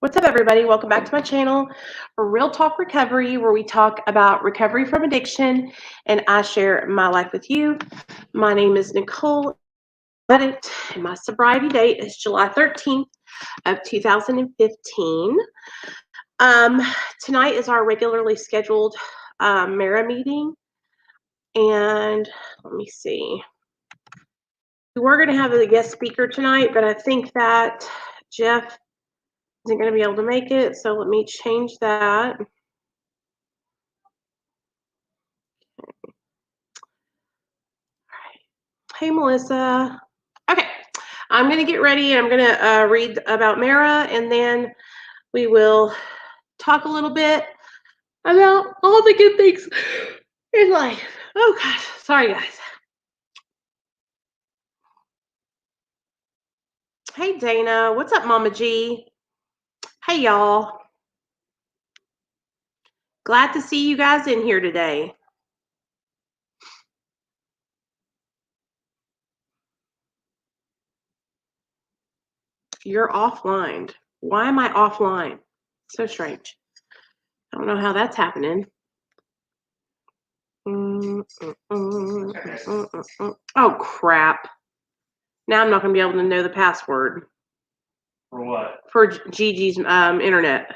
What's up, everybody? Welcome back to my channel, Real Talk Recovery, where we talk about recovery from addiction and I share my life with you. My name is Nicole, and my sobriety date is July 13th of 2015. Um, Tonight is our regularly scheduled MARA meeting, and let me see. We were going to have a guest speaker tonight, but I think that Jeff isn't going to be able to make it, so let me change that. Hey, Melissa. Okay, I'm going to get ready. I'm going to read about Mara, and then we will talk a little bit about all the good things in life. Oh, gosh. Sorry, guys. Hey, Dana. What's up, Mama G? Hey, y'all. Glad to see you guys in here today. You're offline. Why am I offline? So strange. I don't know how that's happening. Oh, crap. Now I'm not going to be able to know the password. For what? For Gigi's internet.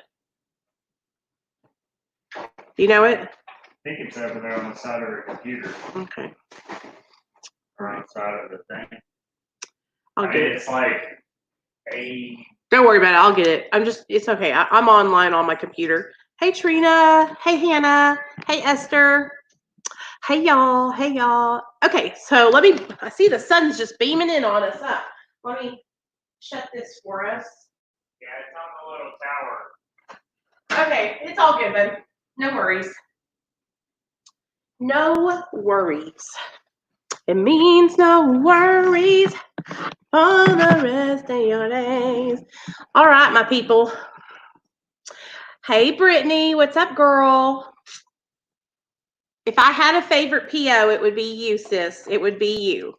You know it? I think it's over there on the side of her computer. Okay. Or on the side of the thing. I'll get it. It's like a... Don't worry about it. I'll get it. It's okay. I'm online on my computer. Hey, Trina. Hey, Hannah. Hey, Esther. Hey, y'all. Hey, y'all. Okay, so I see the sun's just beaming in on us. Let me shut this for us. Yeah, it's on the little tower. Okay, it's all good, then. No worries. No worries. It means no worries for the rest of your days. All right, my people. Hey, Brittany. What's up, girl? If I had a favorite PO, it would be you, sis. It would be you.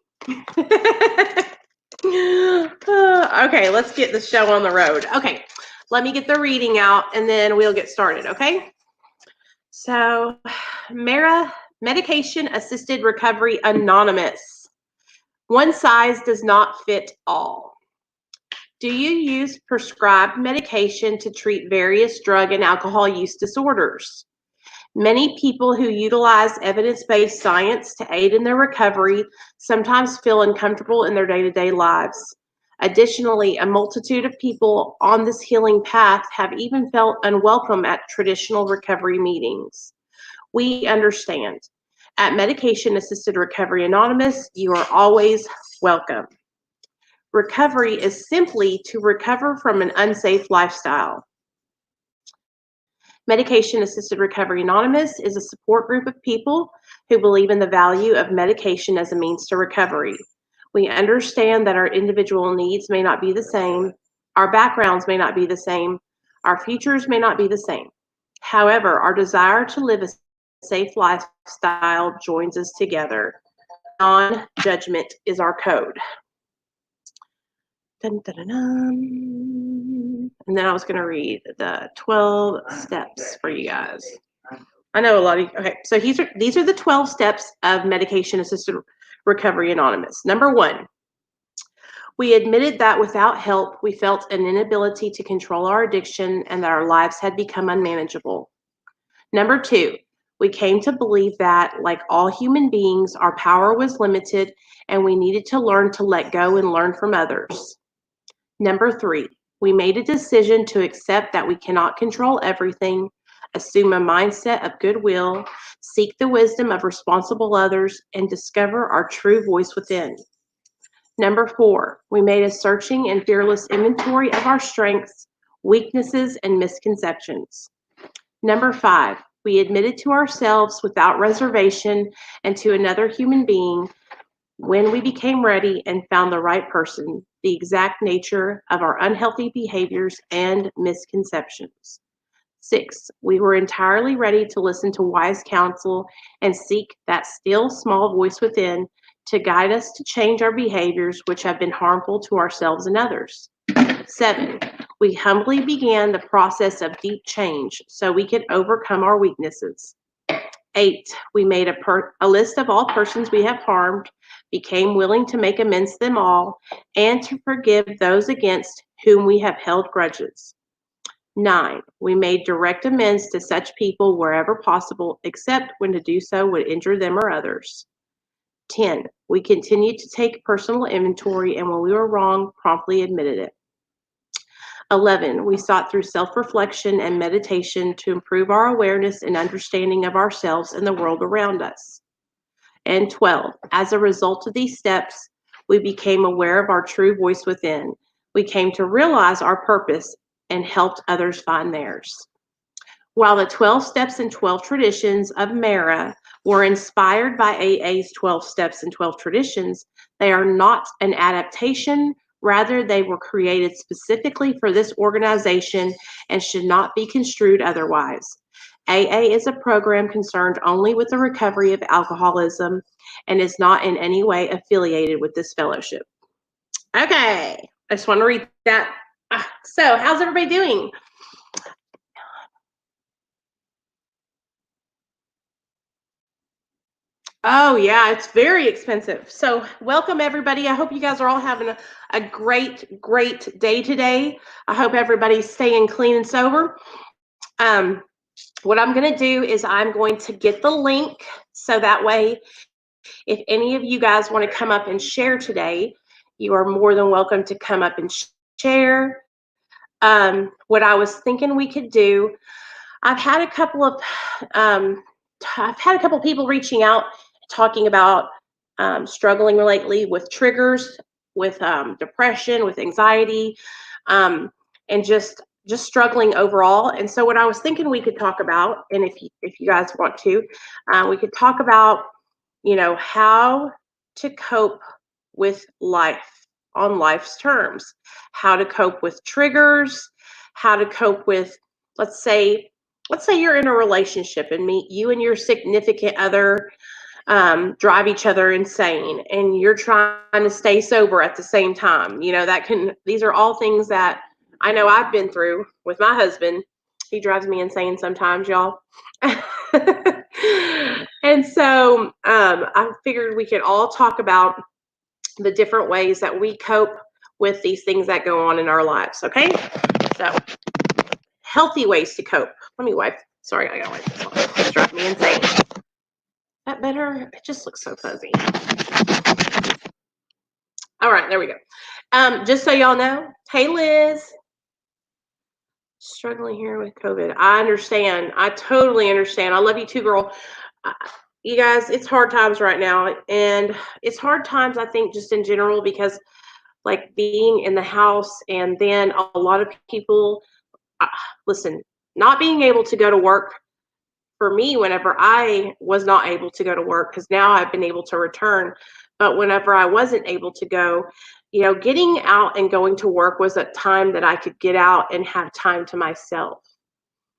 Okay, let's get the show on the road. Okay, let me get the reading out, and then we'll get started, okay? So, MARA, Medication Assisted Recovery Anonymous. One size does not fit all. Do you use prescribed medication to treat various drug and alcohol use disorders? Many people who utilize evidence-based science to aid in their recovery sometimes feel uncomfortable in their day-to-day lives. Additionally, a multitude of people on this healing path have even felt unwelcome at traditional recovery meetings. We understand. At Medication Assisted Recovery Anonymous, you are always welcome. Recovery is simply to recover from an unsafe lifestyle. Medication Assisted Recovery Anonymous is a support group of people who believe in the value of medication as a means to recovery. We understand that our individual needs may not be the same, our backgrounds may not be the same, our futures may not be the same. However, our desire to live a safe lifestyle joins us together. Non-judgment is our code. Dun, dun, dun, dun. And then I was going to read the 12 steps for you guys. I know a lot of you. Okay, so these are the 12 steps of Medication Assisted Recovery Anonymous. Number 1, we admitted that without help, we felt an inability to control our addiction and that our lives had become unmanageable. Number 2, we came to believe that, like all human beings, our power was limited and we needed to learn to let go and learn from others. Number 3, we made a decision to accept that we cannot control everything, assume a mindset of goodwill, seek the wisdom of responsible others, and discover our true voice within. Number 4, we made a searching and fearless inventory of our strengths, weaknesses, and misconceptions. Number 5, we admitted to ourselves without reservation and to another human being when we became ready and found the right person, the exact nature of our unhealthy behaviors and misconceptions. 6, we were entirely ready to listen to wise counsel and seek that still small voice within to guide us to change our behaviors which have been harmful to ourselves and others. 7, We humbly began the process of deep change so we could overcome our weaknesses. 8, we made a list of all persons we have harmed, became willing to make amends to them all, and to forgive those against whom we have held grudges. 9, we made direct amends to such people wherever possible, except when to do so would injure them or others. 10, we continued to take personal inventory, and when we were wrong, promptly admitted it. 11, we sought through self-reflection and meditation to improve our awareness and understanding of ourselves and the world around us. And 12, as a result of these steps, we became aware of our true voice within. We came to realize our purpose and helped others find theirs. While the 12 steps and 12 traditions of Mara were inspired by AA's 12 steps and 12 traditions, they are not an adaptation. Rather, they were created specifically for this organization and should not be construed otherwise. AA is a program concerned only with the recovery of alcoholism and is not in any way affiliated with this fellowship. Okay, I just want to read that. So, how's everybody doing? Oh, yeah, it's very expensive. So, welcome everybody. I hope you guys are all having a great, great day today. I hope everybody's staying clean and sober. What I'm going to do is I'm going to get the link so that way, if any of you guys want to come up and share today, you are more than welcome to come up and share. What I was thinking we could do, I've had a couple of people reaching out talking about struggling lately with triggers, with depression, with anxiety, and just struggling overall. And so, what I was thinking we could talk about, and if you guys want to, we could talk about, how to cope with life on life's terms, how to cope with triggers, how to cope with, let's say you're in a relationship and you and your significant other drive each other insane and you're trying to stay sober at the same time. These are all things that I know I've been through with my husband. He drives me insane sometimes, y'all. And so I figured we could all talk about the different ways that we cope with these things that go on in our lives. Okay, so healthy ways to cope. Let me wipe. Sorry, I gotta wipe this off. It's driving me insane. That better? It just looks so fuzzy. All right, there we go. Just so y'all know, hey Liz, struggling here with COVID. I understand. I totally understand. I love you too, girl. You guys, it's hard times right now, and it's hard times, I think, just in general, because like being in the house, and then a lot of people, listen, not being able to go to work for me whenever I was not able to go to work, because now I've been able to return. But whenever I wasn't able to go, getting out and going to work was a time that I could get out and have time to myself.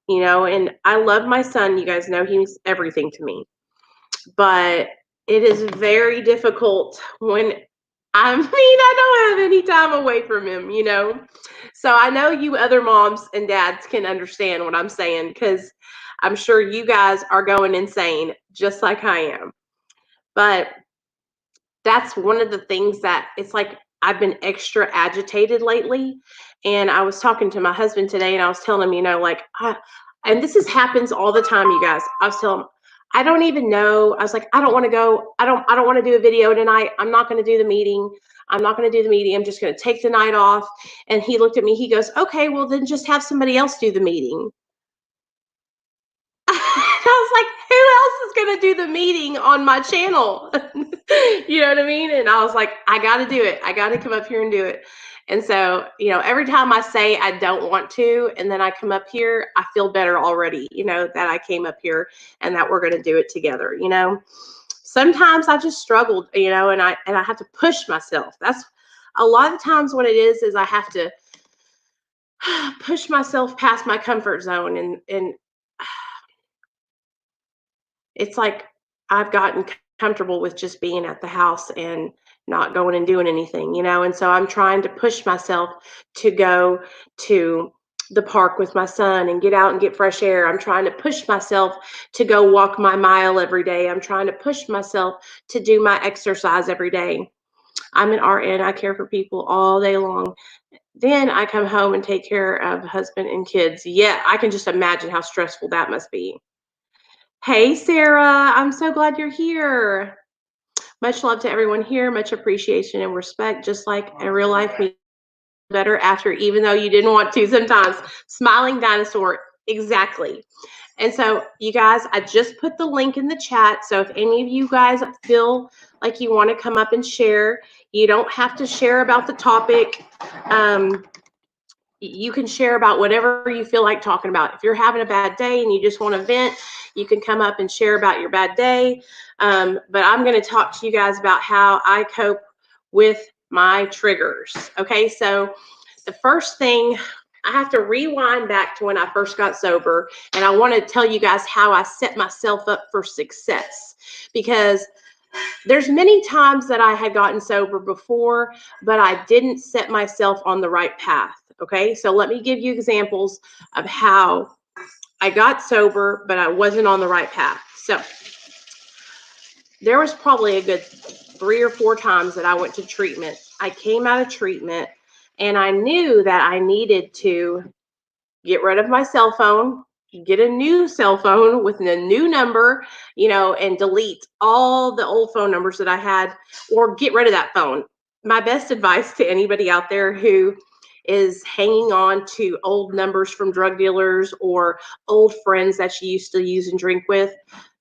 And I love my son. You guys know he's everything to me. But it is very difficult when I don't have any time away from him, So I know you other moms and dads can understand what I'm saying, because I'm sure you guys are going insane just like I am. But that's one of the things that it's like I've been extra agitated lately. And I was talking to my husband today and I was telling him, and this happens all the time, you guys. I was telling him, I don't even know. I was like, I don't want to go. I don't want to do a video tonight. I'm not going to do the meeting. I'm not going to do the meeting. I'm just going to take the night off. And he looked at me. He goes, okay, well then just have somebody else do the meeting. I was like, who else is going to do the meeting on my channel? You know what I mean? And I was like, I got to do it. I got to come up here and do it. And so, every time I say I don't want to, and then I come up here, I feel better already, that I came up here and that we're going to do it together. Sometimes I just struggled, and I have to push myself. That's a lot of times what it is I have to push myself past my comfort zone. And it's like I've gotten comfortable with just being at the house and not going and doing anything, and so I'm trying to push myself to go to the park with my son and get out and get fresh air. I'm trying to push myself to go walk my mile every day. I'm trying to push myself to do my exercise every day. I'm an RN. I care for people all day long. Then I come home and take care of husband and kids. Yeah, I can just imagine how stressful that must be. Hey, Sarah, I'm so glad you're here. Much love to everyone here. Much appreciation and respect, just like in real life. We better after, even though you didn't want to sometimes. Smiling dinosaur, exactly. And so, you guys, I just put the link in the chat. So if any of you guys feel like you want to come up and share, you don't have to share about the topic. You can share about whatever you feel like talking about. If you're having a bad day and you just want to vent, you can come up and share about your bad day. But I'm going to talk to you guys about how I cope with my triggers. Okay, so the first thing, I have to rewind back to when I first got sober, and I want to tell you guys how I set myself up for success, because there's many times that I had gotten sober before, but I didn't set myself on the right path. Okay, so let me give you examples of how I got sober, but I wasn't on the right path. So there was probably a good 3 or 4 times that I went to treatment. I came out of treatment and I knew that I needed to get rid of my cell phone, get a new cell phone with a new number, and delete all the old phone numbers that I had, or get rid of that phone. My best advice to anybody out there who is hanging on to old numbers from drug dealers or old friends that you used to use and drink with,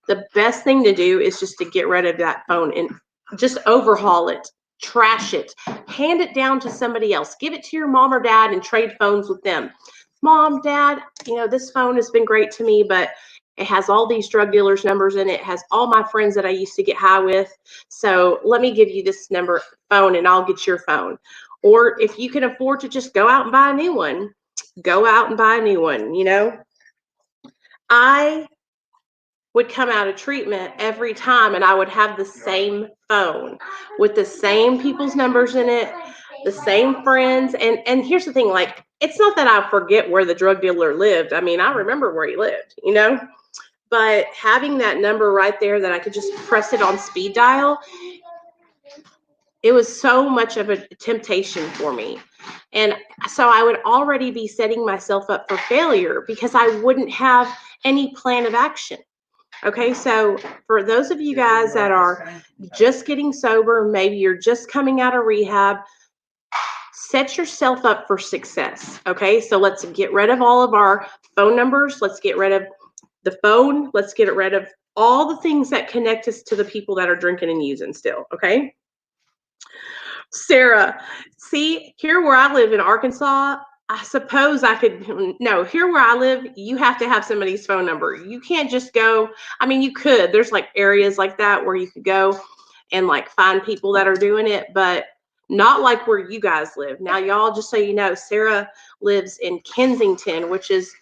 the best thing to do is just to get rid of that phone and just overhaul it, trash it, hand it down to somebody else, give it to your mom or dad and trade phones with them. Mom, Dad, this phone has been great to me, but it has all these drug dealers' numbers in it. It has all my friends that I used to get high with. So let me give you this number phone and I'll get your phone. Or if you can afford to just go out and buy a new one, go out and buy a new one. I would come out of treatment every time and I would have the same phone with the same people's numbers in it, the same friends. And here's the thing, like, it's not that I forget where the drug dealer lived. I mean, I remember where he lived, but having that number right there that I could just press it on speed dial, it was so much of a temptation for me. And so I would already be setting myself up for failure because I wouldn't have any plan of action. Okay, so for those of you guys that are just getting sober, maybe you're just coming out of rehab, set yourself up for success. Okay, so let's get rid of all of our phone numbers. Let's get rid of the phone. Let's get rid of all the things that connect us to the people that are drinking and using still. Okay. Sarah, see, here where I live in Arkansas, I suppose I could, no, here where I live, you have to have somebody's phone number. You can't just go, I mean, you could, there's like areas like that where you could go and like find people that are doing it, but not like where you guys live. Now, y'all, just so you know, Sarah lives in Kensington, which is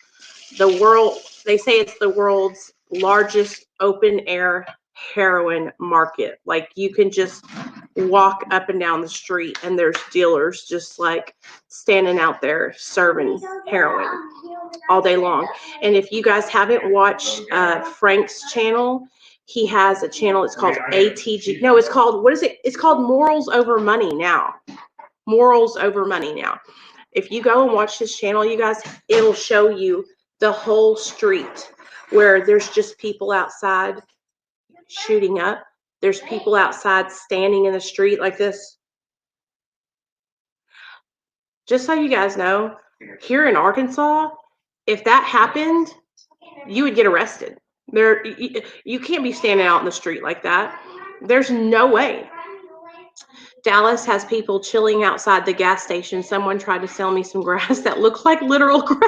they say it's the world's largest open air heroin market. Like, you can just walk up and down the street and there's dealers just like standing out there serving heroin all day long. And if you guys haven't watched Frank's channel, he has a channel. It's called ATG. No, it's called, what is it? It's called Morals Over Money now. Morals Over Money now. If you go and watch his channel, you guys, it'll show you the whole street where there's just people outside shooting up. There's people outside standing in the street like this. Just so you guys know, here in Arkansas, if that happened, you would get arrested. You can't be standing out in the street like that. There's no way. Dallas has people chilling outside the gas station. Someone tried to sell me some grass that looked like literal grass.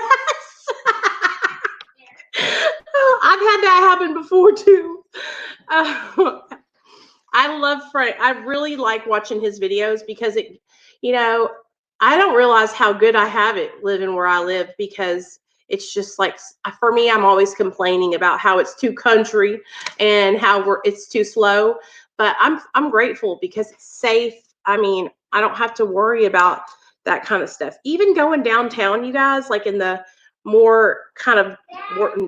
I've had that happen before too. I love Frank. I really like watching his videos because I don't realize how good I have it living where I live, because it's just like, for me, I'm always complaining about how it's too country and how it's too slow. but I'm grateful because it's safe. I mean, I don't have to worry about that kind of stuff. Even going downtown, you guys, like in the more kind of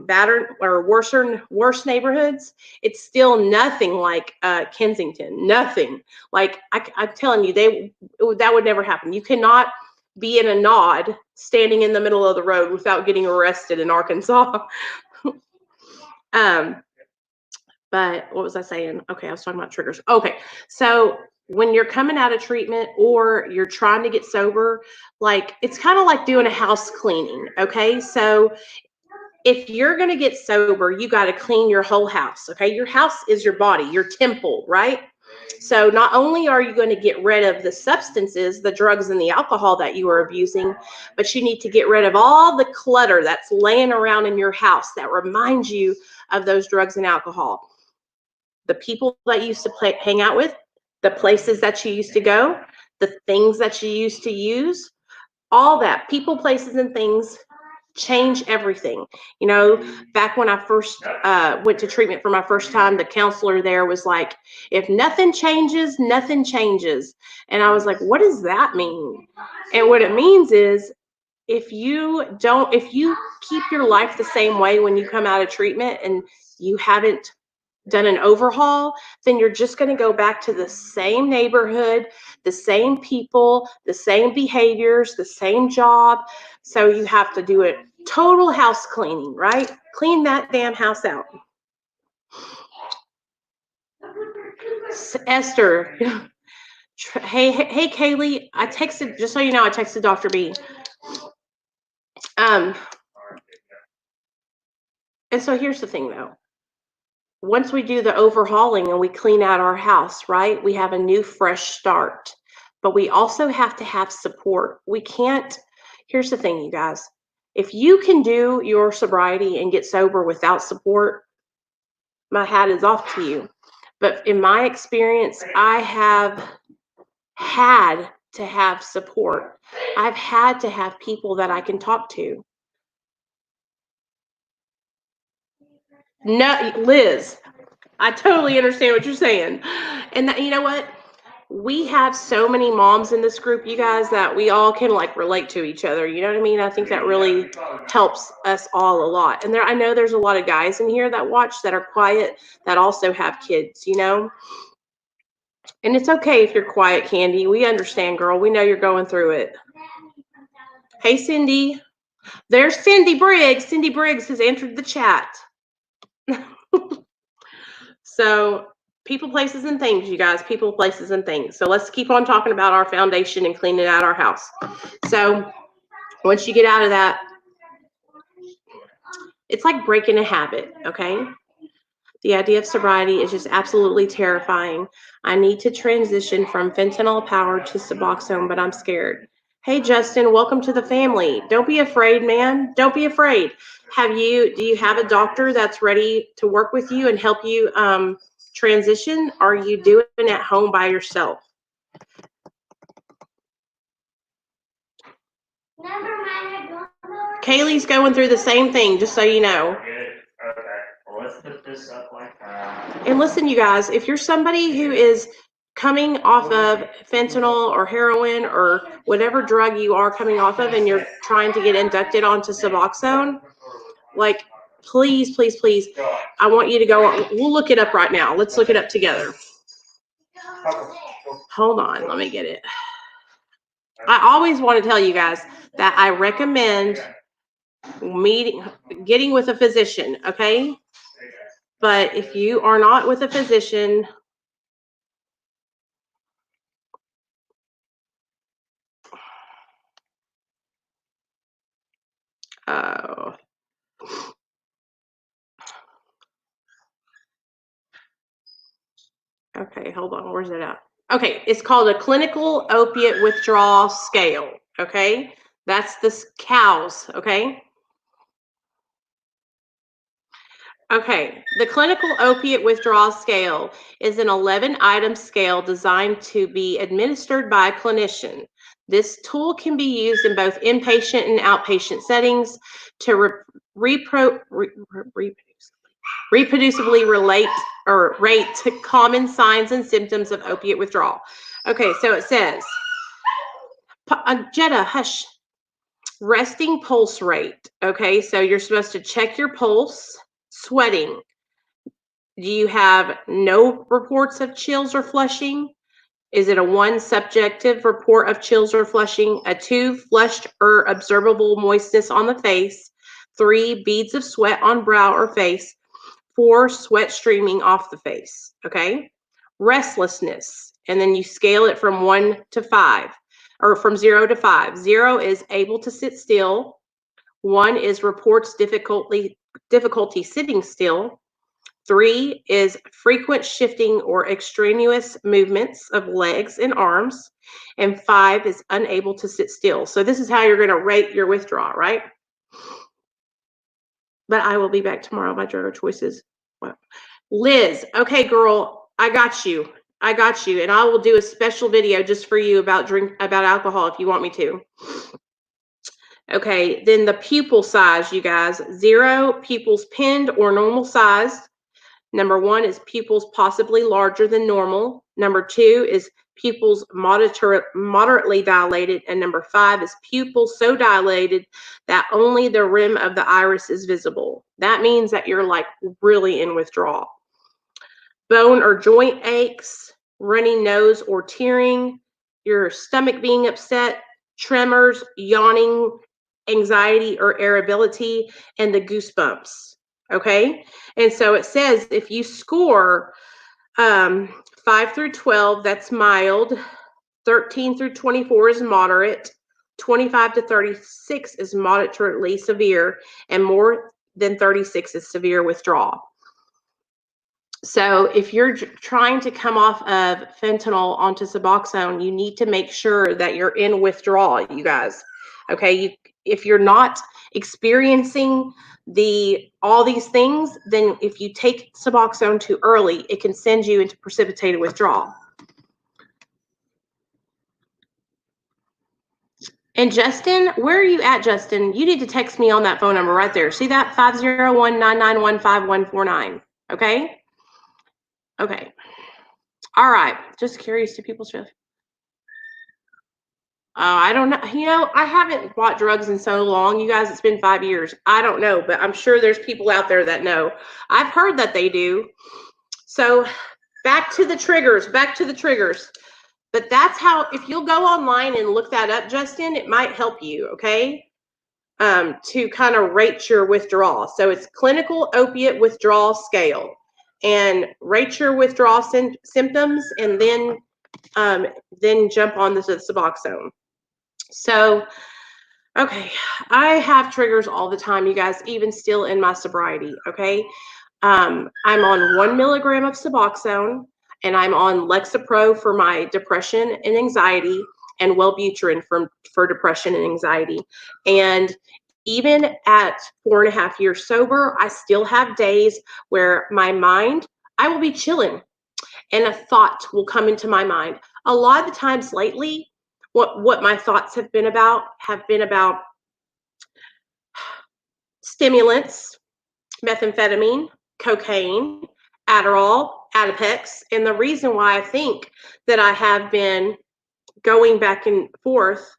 battered or worse neighborhoods, it's still nothing like Kensington. Nothing. Like I'm telling you, that would never happen. You cannot be in a nod standing in the middle of the road without getting arrested in Arkansas. But what was I saying? Okay, I was talking about triggers. Okay, so when you're coming out of treatment or you're trying to get sober, like it's kind of like doing a house cleaning. Okay, so if you're going to get sober, you got to clean your whole house. Okay, your house is your body, your temple, right? So not only are you going to get rid of the substances, the drugs and the alcohol that you are abusing, but you need to get rid of all the clutter that's laying around in your house that reminds you of those drugs and alcohol. The people that you used to hang out with, the places that you used to go, the things that you used to use, all that, people, places, and things change everything. You know, back when I first went to treatment for my first time, the counselor there was like, if nothing changes, nothing changes. And I was like, what does that mean? And what it means is if you keep your life the same way when you come out of treatment and you haven't done an overhaul, then you're just going to go back to the same neighborhood, the same people, the same behaviors, the same job. So you have to do a total house cleaning, right? Clean that damn house out. Esther, hey, Kaylee, I texted, just so you know, I texted Dr. B. And so here's the thing though. Once we do the overhauling and we clean out our house, right, we have a new fresh start. But we also have to have support. We can't, here's the thing, you guys. If you can do your sobriety and get sober without support, my hat is off to you. But in my experience, I have had to have support. I've had to have people that I can talk to. No, Liz, I totally understand what you're saying. And that, you know what? We have so many moms in this group, you guys, that we all can like relate to each other. You know what I mean? I think that really helps us all a lot. And I know there's a lot of guys in here that watch that are quiet that also have kids, you know? And it's okay if you're quiet, Candy. We understand, girl. We know you're going through it. Hey, Cindy. There's Cindy Briggs. Cindy Briggs has entered the chat. So people, places, and things, you guys. People, places, and things. So let's keep on talking about our foundation and cleaning out our house. So once you get out of that, it's like breaking a habit, okay? The idea of sobriety is just absolutely terrifying. I need to transition from fentanyl power to Suboxone, but I'm scared. Hey, Justin, welcome to the family. Don't be afraid, man. Don't be afraid. Do you have a doctor that's ready to work with you and help you transition? Or are you doing it at home by yourself? Kaylee's going through the same thing, just so you know. Okay, well, let's put this up like that. And listen, you guys, if you're somebody who is coming off of fentanyl or heroin or whatever drug you are coming off of and you're trying to get inducted onto Suboxone, like, please, please, please, I want you to go on. We'll look it up right now. Let's look it up together. Hold on, let me get it. I always want to tell you guys that I recommend getting with a physician, okay? But if you are not with a physician, okay, hold on. Where's it at? Okay, it's called a clinical opiate withdrawal scale. Okay, that's the COWS. Okay. Okay, the clinical opiate withdrawal scale is an 11-item scale designed to be administered by a clinician. This tool can be used in both inpatient and outpatient settings to reproducibly rate common signs and symptoms of opiate withdrawal. Okay, so it says, Jetta, hush. Resting pulse rate. Okay, so you're supposed to check your pulse. Sweating. Do you have no reports of chills or flushing? Is it a 1 subjective report of chills or flushing? A 2 flushed or observable moistness on the face? 3 beads of sweat on brow or face? 4 sweat streaming off the face. Okay. Restlessness. And then you scale it from 1 to 5, or from 0 to 5. 0 is able to sit still. 1 is reports difficulty sitting still. 3 is frequent shifting or extraneous movements of legs and arms. And 5 is unable to sit still. So this is how you're going to rate your withdrawal, right? But I will be back tomorrow. My drug choices. Well, Liz, okay, girl, I got you. I got you. And I will do a special video just for you about alcohol if you want me to. Okay, then the pupil size, you guys. 0, pupils pinned or normal sized. Number 1 is pupils possibly larger than normal. Number 2 is pupils moderately dilated. And number 5 is pupils so dilated that only the rim of the iris is visible. That means that you're like really in withdrawal. Bone or joint aches, runny nose or tearing, your stomach being upset, tremors, yawning, anxiety or irritability, and the goosebumps. Okay. And so it says if you score 5 through 12, that's mild. 13 through 24 is moderate. 25 to 36 is moderately severe. And more than 36 is severe withdrawal. So if you're trying to come off of fentanyl onto Suboxone, you need to make sure that you're in withdrawal, you guys. Okay. If you're not experiencing all these things, then if you take Suboxone too early, it can send you into precipitated withdrawal. And Justin, where are you at, Justin? You need to text me on that phone number right there. See that? 501-991-5149. Okay? Okay. All right. Just curious, do people feel? I don't know. You know, I haven't bought drugs in so long. You guys, it's been 5 years. I don't know, but I'm sure there's people out there that know. I've heard that they do. So back to the triggers, But that's how, if you'll go online and look that up, Justin, it might help you, okay? To kind of rate your withdrawal. So it's clinical opiate withdrawal scale. And rate your withdrawal symptoms, and then jump on the Suboxone. So, okay, I have triggers all the time, you guys, even still in my sobriety, okay? I'm on 1 milligram of Suboxone, and I'm on Lexapro for my depression and anxiety, and Wellbutrin for depression and anxiety. And even at 4.5 years sober, I still have days where my mind, I will be chilling, and a thought will come into my mind. A lot of the times lately, what my thoughts have been about stimulants, methamphetamine, cocaine, Adderall, Adipex. And the reason why I think that I have been going back and forth,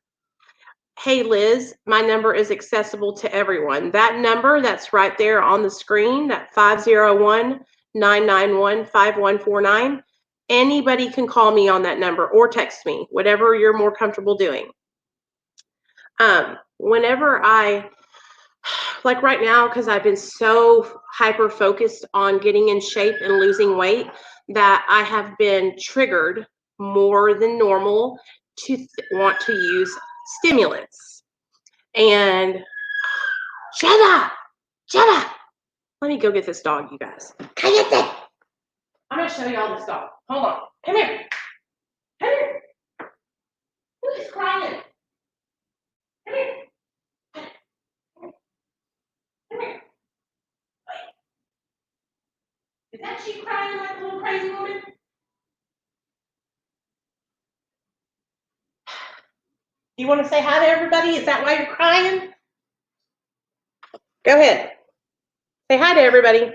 hey, Liz, my number is accessible to everyone. That number that's right there on the screen, that 501-991-5149, anybody can call me on that number or text me, whatever you're more comfortable doing. Whenever like right now, because I've been so hyper focused on getting in shape and losing weight, that I have been triggered more than normal to want to use stimulants. And shut up. Let me go get this dog, you guys. Come get this. I'm gonna show you all this dog. Hold on. Come here. Who is crying? Come here. Come here. Wait. Is that she crying like a little crazy woman? You want to say hi to everybody? Is that why you're crying? Go ahead. Say hi to everybody.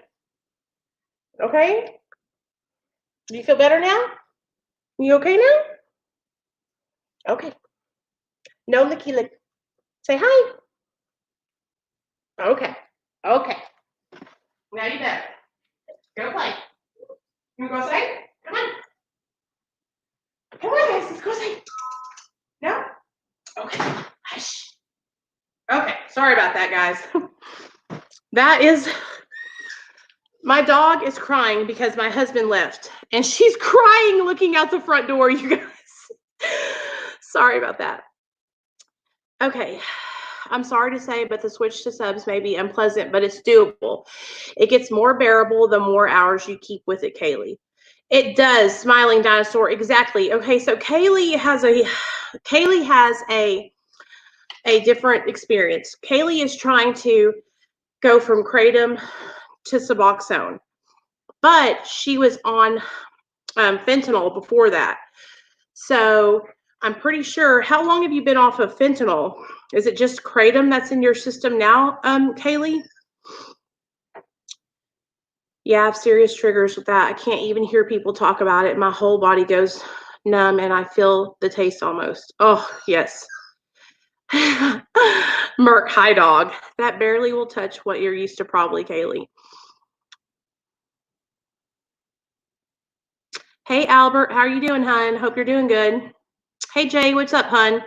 Okay? Do you feel better now? You okay now? Okay. No licky lick. Say hi. Okay. Okay. Now you better. Go play. You wanna go say? Come on. Come on, guys. Let's go say. No? Okay. Hush. Okay. Sorry about that, guys. That is, my dog is crying because my husband left. And she's crying looking out the front door, you guys. Sorry about that. Okay. I'm sorry to say, but the switch to subs may be unpleasant, but it's doable. It gets more bearable the more hours you keep with it, Kaylee. It does, smiling dinosaur. Exactly. Okay, so Kaylee has a different experience. Kaylee is trying to go from kratom to Suboxone, but she was on fentanyl before that. So I'm pretty sure. How long have you been off of fentanyl? Is it just kratom that's in your system now, Kaylee? Yeah, I have serious triggers with that. I can't even hear people talk about it. My whole body goes numb and I feel the taste almost. Oh, yes. Merc, hi dog. That barely will touch what you're used to probably, Kaylee. Hey, Albert, how are you doing, hun? Hope you're doing good. Hey, Jay, what's up, hun?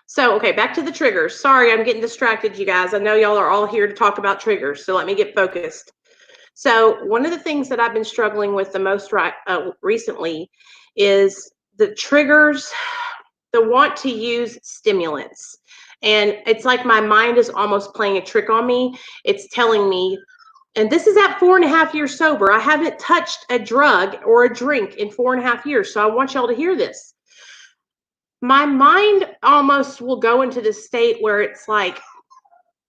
So, okay, back to the triggers. Sorry, I'm getting distracted, you guys. I know y'all are all here to talk about triggers, so let me get focused. So, one of the things that I've been struggling with the most recently is the triggers, the want to use stimulants. And it's like my mind is almost playing a trick on me. It's telling me, and this is at 4.5 years sober. I haven't touched a drug or a drink in 4.5 years. So I want y'all to hear this. My mind almost will go into this state where it's like,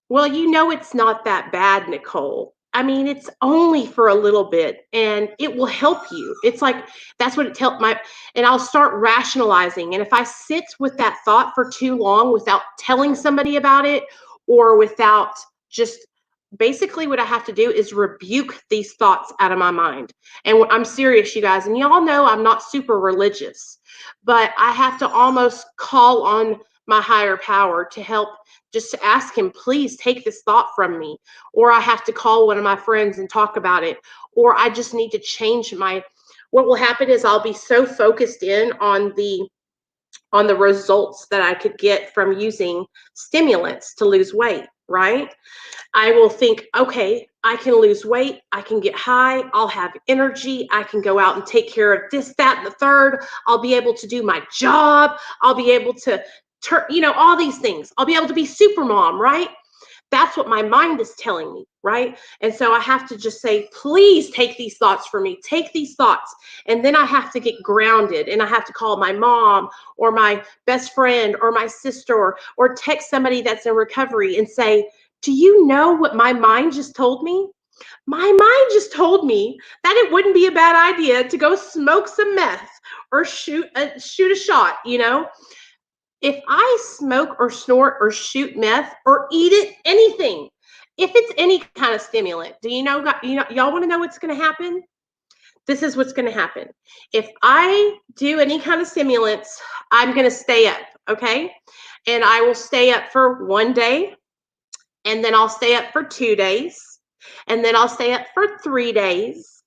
well, you know, it's not that bad, Nicole. I mean, it's only for a little bit and it will help you. It's like, that's what it tells my, and I'll start rationalizing. And if I sit with that thought for too long without telling somebody about it or without just basically what I have to do is rebuke these thoughts out of my mind. And I'm serious, you guys, and y'all know I'm not super religious, but I have to almost call on my higher power to help, just to ask him, please take this thought from me. Or I have to call one of my friends and talk about it. Or I just need to change what will happen is I'll be so focused in on the results that I could get from using stimulants to lose weight, right? I will think, okay, I can lose weight, I can get high, I'll have energy, I can go out and take care of this, that, and the third. I'll be able to do my job. I'll be able to turn, all these things. I'll be able to be super mom, right? That's what my mind is telling me, right? And so I have to just say, please take these thoughts for me. Take these thoughts. And then I have to get grounded and I have to call my mom or my best friend or my sister or text somebody that's in recovery and say, do you know what my mind just told me? My mind just told me that it wouldn't be a bad idea to go smoke some meth or shoot a shot, If I smoke or snort or shoot meth or eat it, anything, if it's any kind of stimulant, y'all want to know what's going to happen? This is what's going to happen. If I do any kind of stimulants, I'm going to stay up, okay? And I will stay up for 1 day, and then I'll stay up for 2 days, and then I'll stay up for 3 days,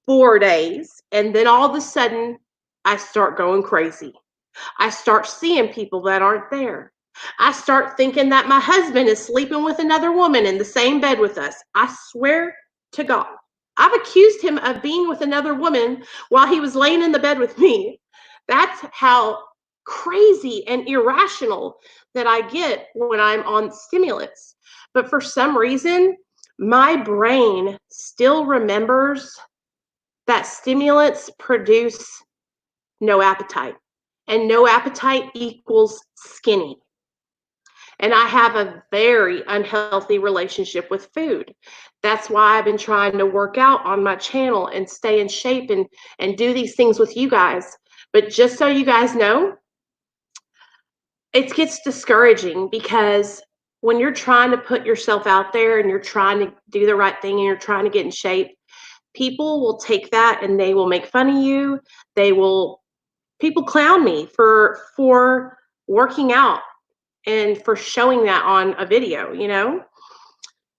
4 days, and then all of a sudden I start going crazy. I start seeing people that aren't there. I start thinking that my husband is sleeping with another woman in the same bed with us. I swear to God, I've accused him of being with another woman while he was laying in the bed with me. That's how crazy and irrational that I get when I'm on stimulants. But for some reason, my brain still remembers that stimulants produce no appetite. And no appetite equals skinny. And I have a very unhealthy relationship with food. That's why I've been trying to work out on my channel and stay in shape and do these things with you guys. But just so you guys know, it gets discouraging because when you're trying to put yourself out there and you're trying to do the right thing and you're trying to get in shape, people will take that and they will make fun of you. People clown me for working out and for showing that on a video, you know?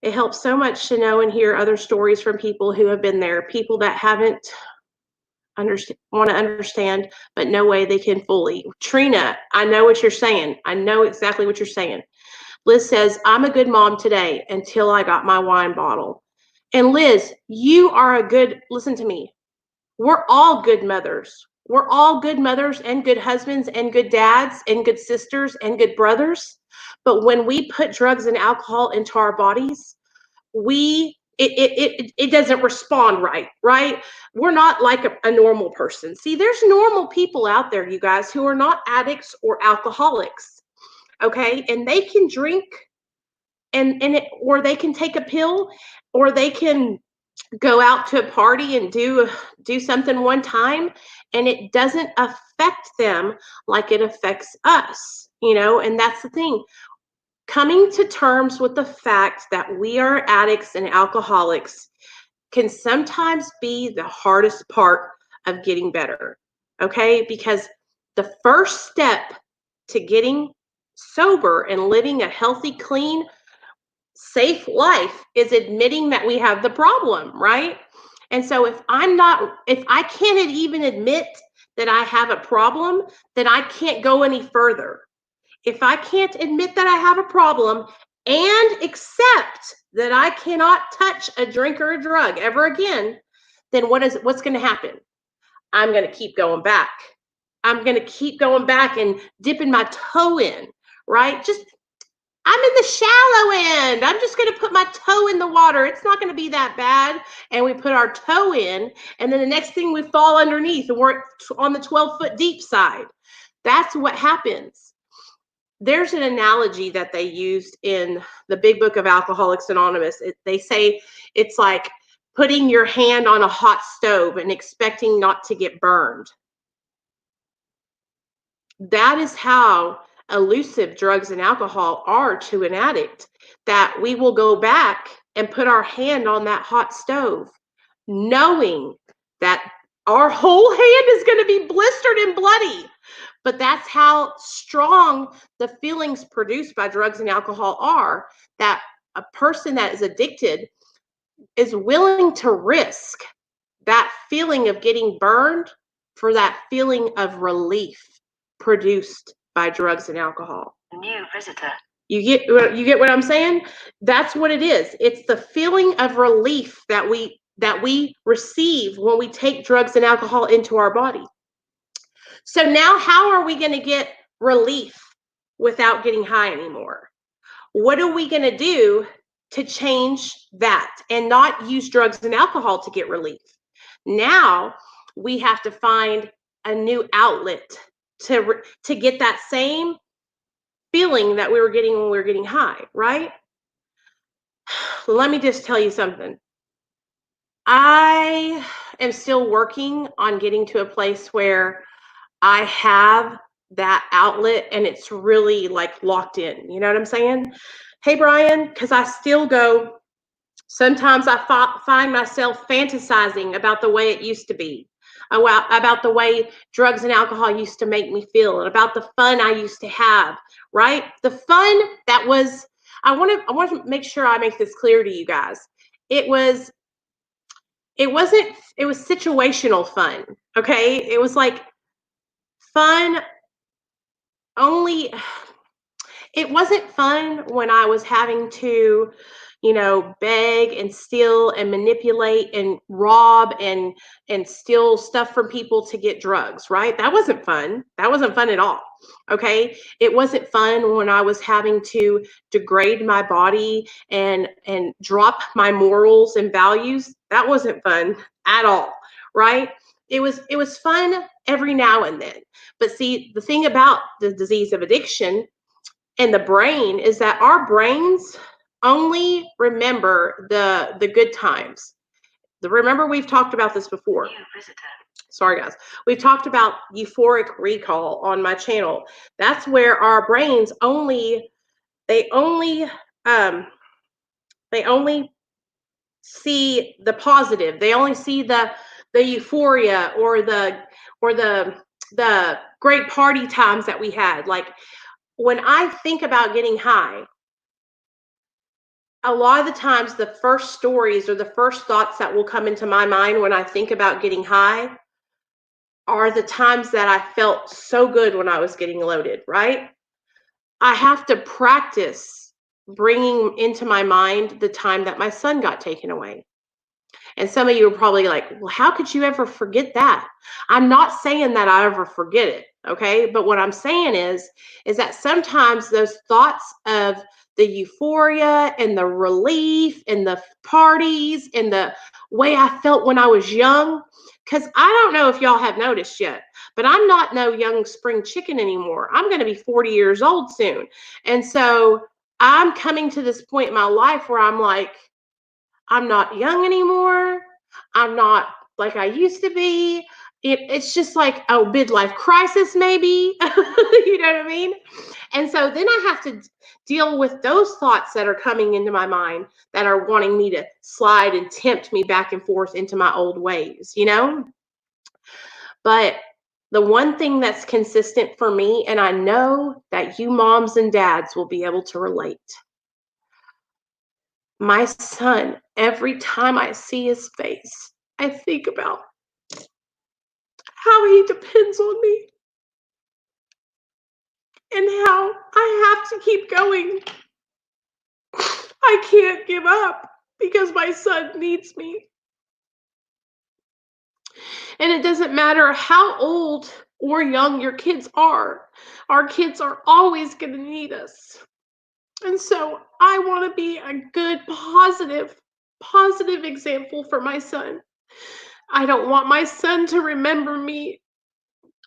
It helps so much to know and hear other stories from people who have been there, people that haven't want to understand, but no way they can fully. Trina, I know what you're saying. I know exactly what you're saying. Liz says, I'm a good mom today until I got my wine bottle. And Liz, you are listen to me. We're all good mothers. We're all good mothers and good husbands and good dads and good sisters and good brothers. But when we put drugs and alcohol into our bodies, it doesn't respond right? We're not like a normal person. See, there's normal people out there, you guys, who are not addicts or alcoholics, okay? And they can drink or they can take a pill, or they can go out to a party and do something one time, and it doesn't affect them like it affects us, you know? And that's the thing. Coming to terms with the fact that we are addicts and alcoholics can sometimes be the hardest part of getting better, okay? Because the first step to getting sober and living a healthy, clean, safe life is admitting that we have the problem, right? And so if I can't even admit that I have a problem, then I can't go any further. If I can't admit that I have a problem and accept that I cannot touch a drink or a drug ever again, then what's going to happen? I'm going to keep going back. I'm going to keep going back and dipping my toe in, right? I'm in the shallow end. I'm just going to put my toe in the water. It's not going to be that bad. And we put our toe in, and then the next thing we fall underneath and we're on the 12-foot deep side. That's what happens. There's an analogy that they used in the Big Book of Alcoholics Anonymous. They say it's like putting your hand on a hot stove and expecting not to get burned. That is how elusive drugs and alcohol are to an addict, that we will go back and put our hand on that hot stove, knowing that our whole hand is going to be blistered and bloody. But that's how strong the feelings produced by drugs and alcohol are, that a person that is addicted is willing to risk that feeling of getting burned for that feeling of relief produced by drugs and alcohol. New visitor. You get what I'm saying? That's what it is. It's the feeling of relief that we receive when we take drugs and alcohol into our body. So now how are we going to get relief without getting high anymore? What are we going to do to change that and not use drugs and alcohol to get relief? Now we have to find a new outlet to get that same feeling that we were getting when we were getting high, right? Let me just tell you something. I am still working on getting to a place where I have that outlet and it's really like locked in. You know what I'm saying? Hey, Brian, because I still go, sometimes I find myself fantasizing about the way it used to be, about the way drugs and alcohol used to make me feel, and about the fun I used to have, right? The fun that was, I want to make sure I make this clear to you guys. It was situational fun, okay? It was like fun only. It wasn't fun when I was having to, beg and steal and manipulate and rob and steal stuff from people to get drugs, right? That wasn't fun. That wasn't fun at all. Okay. It wasn't fun when I was having to degrade my body and drop my morals and values. That wasn't fun at all. Right. It was fun every now and then. But see, the thing about the disease of addiction and the brain is that our brains only remember the good times. Remember, we've talked about this before. New visitor. Sorry, guys. We've talked about euphoric recall on my channel. That's where our brains only see the positive. They only see the euphoria or the great party times that we had. Like when I think about getting high, a lot of the times the first stories or the first thoughts that will come into my mind when I think about getting high are the times that I felt so good when I was getting loaded, right? I have to practice bringing into my mind the time that my son got taken away. And some of you are probably like, well, how could you ever forget that? I'm not saying that I ever forget it, okay? But what I'm saying is that sometimes those thoughts of the euphoria and the relief and the parties and the way I felt when I was young, because I don't know if y'all have noticed yet, but I'm not no young spring chicken anymore. I'm going to be 40 years old soon. And so I'm coming to this point in my life where I'm like, I'm not young anymore. I'm not like I used to be. It's just like a midlife crisis, maybe. You know what I mean? And so then I have to deal with those thoughts that are coming into my mind that are wanting me to slide and tempt me back and forth into my old ways, you know? But the one thing that's consistent for me, and I know that you moms and dads will be able to relate. My son, every time I see his face, I think about how he depends on me and how I have to keep going. I can't give up because my son needs me. And it doesn't matter how old or young your kids are, our kids are always going to need us. And so I want to be a good, positive example for my son. I don't want my son to remember me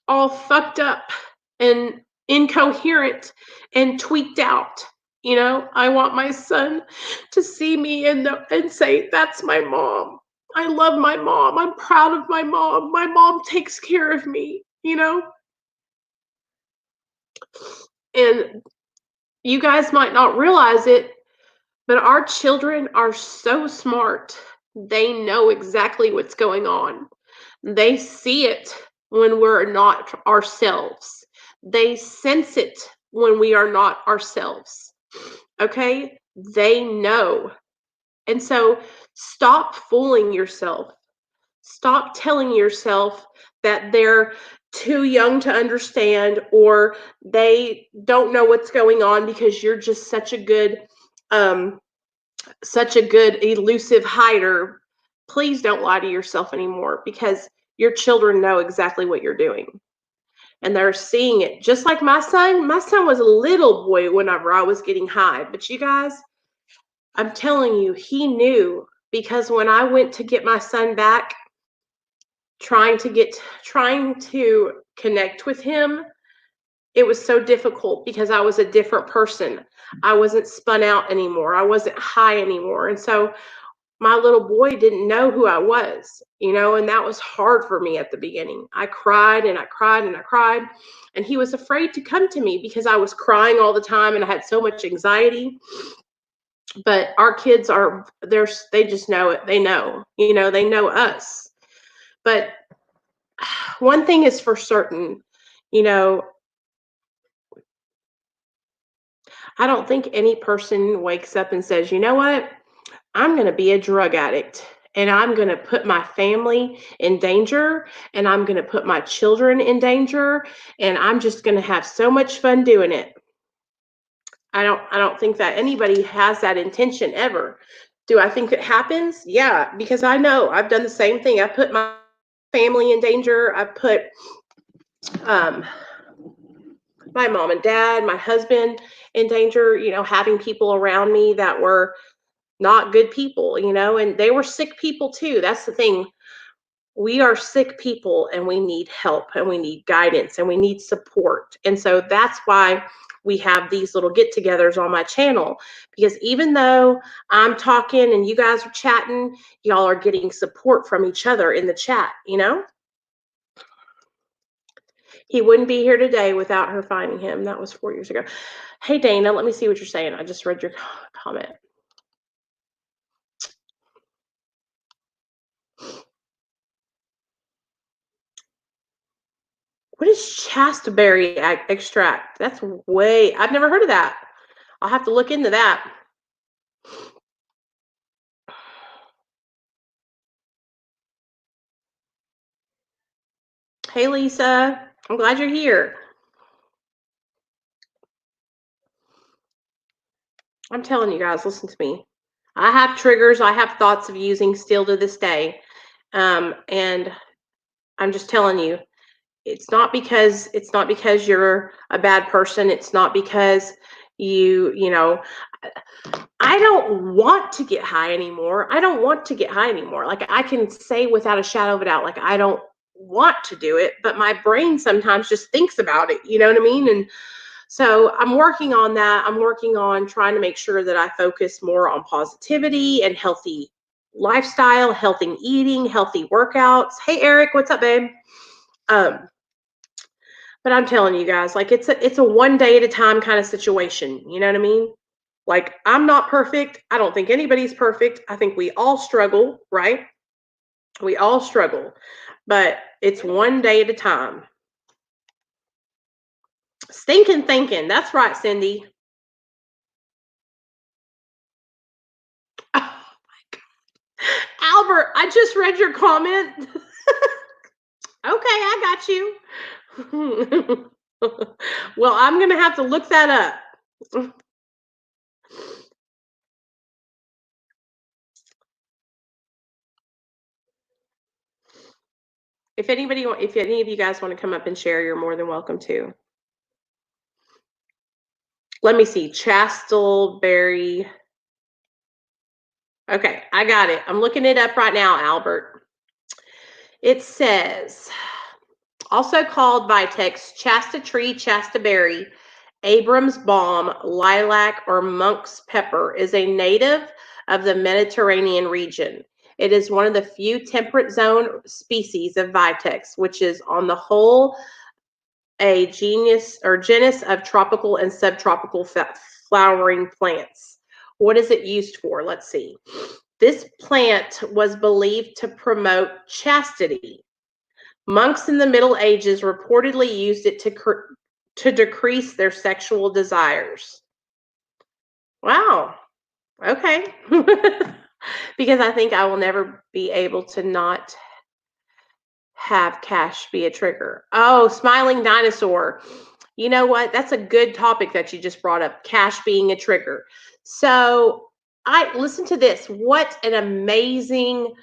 all fucked up and incoherent and tweaked out. You know, I want my son to see me and say, that's my mom. I love my mom. I'm proud of my mom. My mom takes care of me, you know? And you guys might not realize it, but our children are so smart. They know exactly what's going on. They see it when we're not ourselves. They sense it when we are not ourselves. Okay? They know. And so stop fooling yourself. Stop telling yourself that they're too young to understand or they don't know what's going on because you're just such a good elusive hider. Please don't lie to yourself anymore because your children know exactly what you're doing and they're seeing it. Just like my son was a little boy whenever I was getting high, but you guys, I'm telling you, he knew because when I went to get my son back, trying to connect with him, it was so difficult because I was a different person. I wasn't spun out anymore. I wasn't high anymore. And so my little boy didn't know who I was, you know, and that was hard for me at the beginning. I cried and I cried and I cried, and he was afraid to come to me because I was crying all the time and I had so much anxiety. But our kids they just know it. They know, you know, they know us. But one thing is for certain, you know, I don't think any person wakes up and says, you know what? I'm going to be a drug addict and I'm going to put my family in danger and I'm going to put my children in danger and I'm just going to have so much fun doing it. I don't think that anybody has that intention ever. Do I think it happens? Yeah, because I know I've done the same thing. I put my family in danger. I put um, my mom and dad, my husband in danger, you know, having people around me that were not good people, you know, and they were sick people too. That's the thing. We are sick people and we need help and we need guidance and we need support. And so that's why we have these little get togethers on my channel, because even though I'm talking and you guys are chatting, y'all are getting support from each other in the chat, you know? He wouldn't be here today without her finding him. That was 4 years ago. Hey, Dana, let me see what you're saying. I just read your comment. What is chasteberry extract? That's I've never heard of that. I'll have to look into that. Hey, Lisa. I'm glad you're here. I'm telling you guys, listen to me. I have triggers I have thoughts of using still to this day. And I'm just telling you, it's not because you're a bad person. It's not because you know, I don't want to get high anymore. I don't want to get high anymore. Like, I can say without a shadow of a doubt, like, I don't want to do it, but my brain sometimes just thinks about it. You know what I mean? And so I'm working on that. I'm working on trying to make sure that I focus more on positivity and healthy lifestyle, healthy eating, healthy workouts. Hey, Eric, what's up, babe? But I'm telling you guys, like, it's a one day at a time kind of situation. You know what I mean? Like, I'm not perfect. I don't think anybody's perfect. I think we all struggle, right? We all struggle, but it's one day at a time. Stinking thinking. That's right, Cindy. Oh my God. Albert, I just read your comment. Okay, I got you. Well, I'm going to have to look that up. If any of you guys want to come up and share, you're more than welcome to. Let me see. Chastleberry. Okay, I got it. I'm looking it up right now, Albert. It says, also called Vitex, Shasta tree, Shasta berry, Abram's balm, lilac, or monk's pepper is a native of the Mediterranean region. It is one of the few temperate zone species of Vitex, which is on the whole a genus of tropical and subtropical flowering plants. What is it used for? Let's see. This plant was believed to promote chastity. Monks in the Middle Ages reportedly used it to decrease their sexual desires. Wow. Okay. Because I think I will never be able to not have cash be a trigger. Oh, smiling dinosaur. You know what? That's a good topic that you just brought up, cash being a trigger. So I listen to this. What an amazing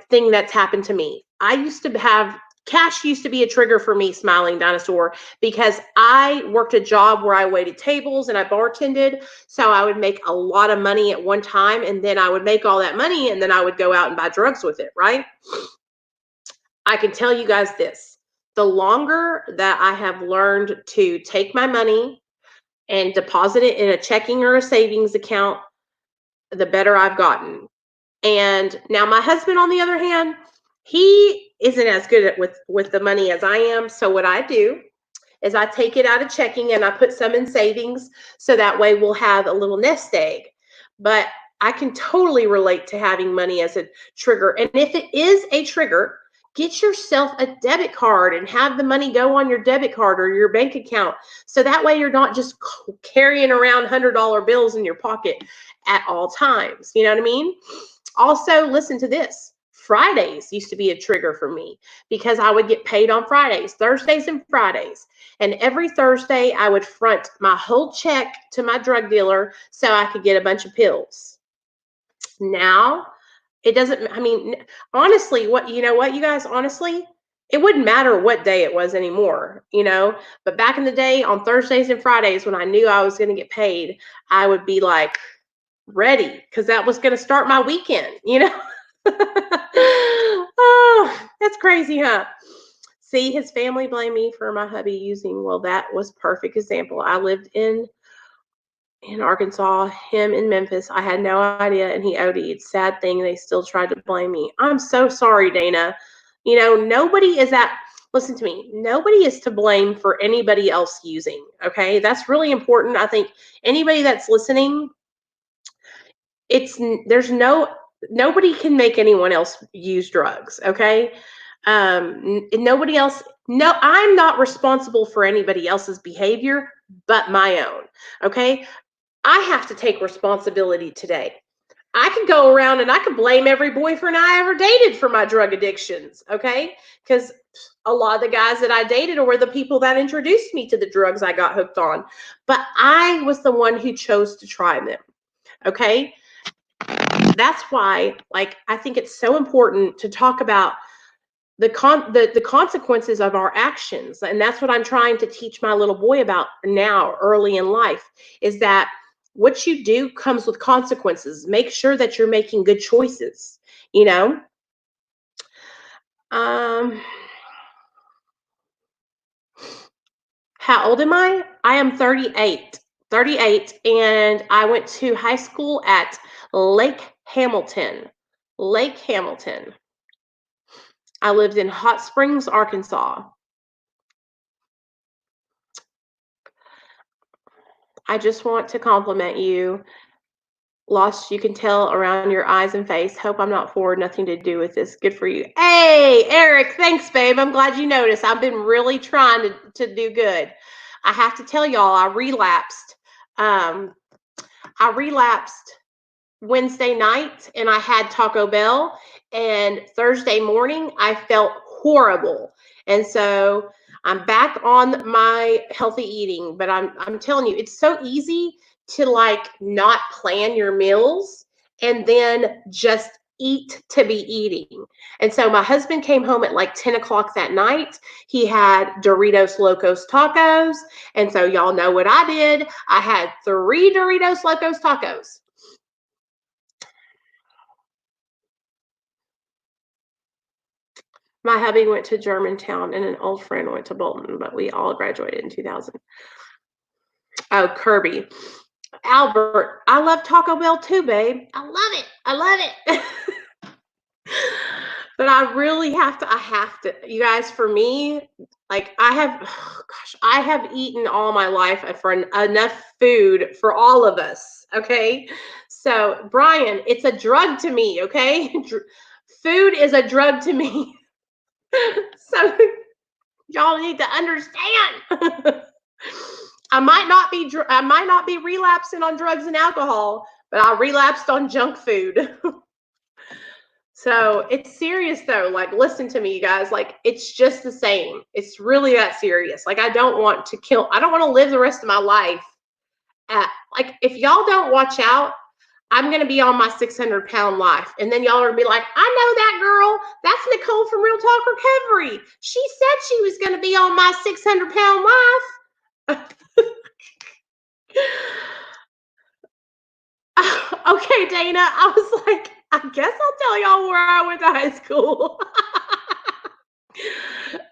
thing that's happened to me. Cash used to be a trigger for me, smiling dinosaur, because I worked a job where I waited tables and I bartended. So I would make a lot of money at one time, and then I would make all that money, and then I would go out and buy drugs with it, right? I can tell you guys this. The longer that I have learned to take my money and deposit it in a checking or a savings account, the better I've gotten. And now my husband, on the other hand, he isn't as good at with the money as I am. So what I do is I take it out of checking and I put some in savings, so that way we'll have a little nest egg. But I can totally relate to having money as a trigger. And if it is a trigger, get yourself a debit card and have the money go on your debit card or your bank account. So that way you're not just carrying around $100 bills in your pocket at all times. You know what I mean? Also, listen to this. Fridays used to be a trigger for me because I would get paid on Fridays, Thursdays and Fridays. And every Thursday I would front my whole check to my drug dealer so I could get a bunch of pills. Now, it doesn't, I mean, honestly, you guys, honestly, it wouldn't matter what day it was anymore, but back in the day on Thursdays and Fridays when I knew I was going to get paid, I would be like ready because that was going to start my weekend, Oh, that's crazy, huh? See, his family blame me for my hubby using. Well, that was perfect example. I lived in Arkansas, him in Memphis. I had no idea, and he OD'd. Sad thing, they still tried to blame me. I'm so sorry, Dana. Nobody is at. Listen to me. Nobody is to blame for anybody else using. Okay, that's really important. I think anybody that's listening, nobody can make anyone else use drugs. Okay. Nobody else, no, I'm not responsible for anybody else's behavior but my own. Okay. I have to take responsibility today. I could go around and I could blame every boyfriend I ever dated for my drug addictions. Okay. Because a lot of the guys that I dated were the people that introduced me to the drugs I got hooked on. But I was the one who chose to try them. Okay. That's why, like, I think it's so important to talk about the consequences of our actions. And that's what I'm trying to teach my little boy about now, early in life, is that what you do comes with consequences. Make sure that you're making good choices, you know? Um, how old am I? I am 38. 38, and I went to high school at Lake Hamilton. Lake Hamilton. I lived in Hot Springs, Arkansas. I just want to compliment you. Lost, you can tell around your eyes and face. Hope I'm not forward. Nothing to do with this. Good for you. Hey, Eric, thanks, babe. I'm glad you noticed. I've been really trying to do good. I have to tell y'all, I relapsed. I relapsed Wednesday night and I had Taco Bell. And Thursday morning, I felt horrible. And so I'm back on my healthy eating. But I'm telling you, it's so easy to like not plan your meals and then just eat to be eating. And so my husband came home at like 10 o'clock that night. He had Doritos Locos tacos. And so y'all know what I did. I had 3 Doritos Locos tacos. My hubby went to Germantown and an old friend went to Bolton, but we all graduated in 2000. Oh, Kirby. Albert, I love Taco Bell too, babe. I love it. I love it. But I really have to, you guys, for me, like I have eaten all my life for enough food for all of us. Okay. So, Brian, it's a drug to me. Okay. Food is a drug to me. So, y'all need to understand. I might not be relapsing on drugs and alcohol, but I relapsed on junk food. So it's serious though. Like, listen to me, you guys. Like, it's just the same. It's really that serious. Like, I don't want to live the rest of my life at, like, if y'all don't watch out, I'm going to be on my 600-pound life. And then y'all are going to be like, I know that girl. That's Nicole from Real Talk Recovery. She said she was going to be on my 600-pound life. Okay, Dana. I was like, I guess I'll tell y'all where I went to high school.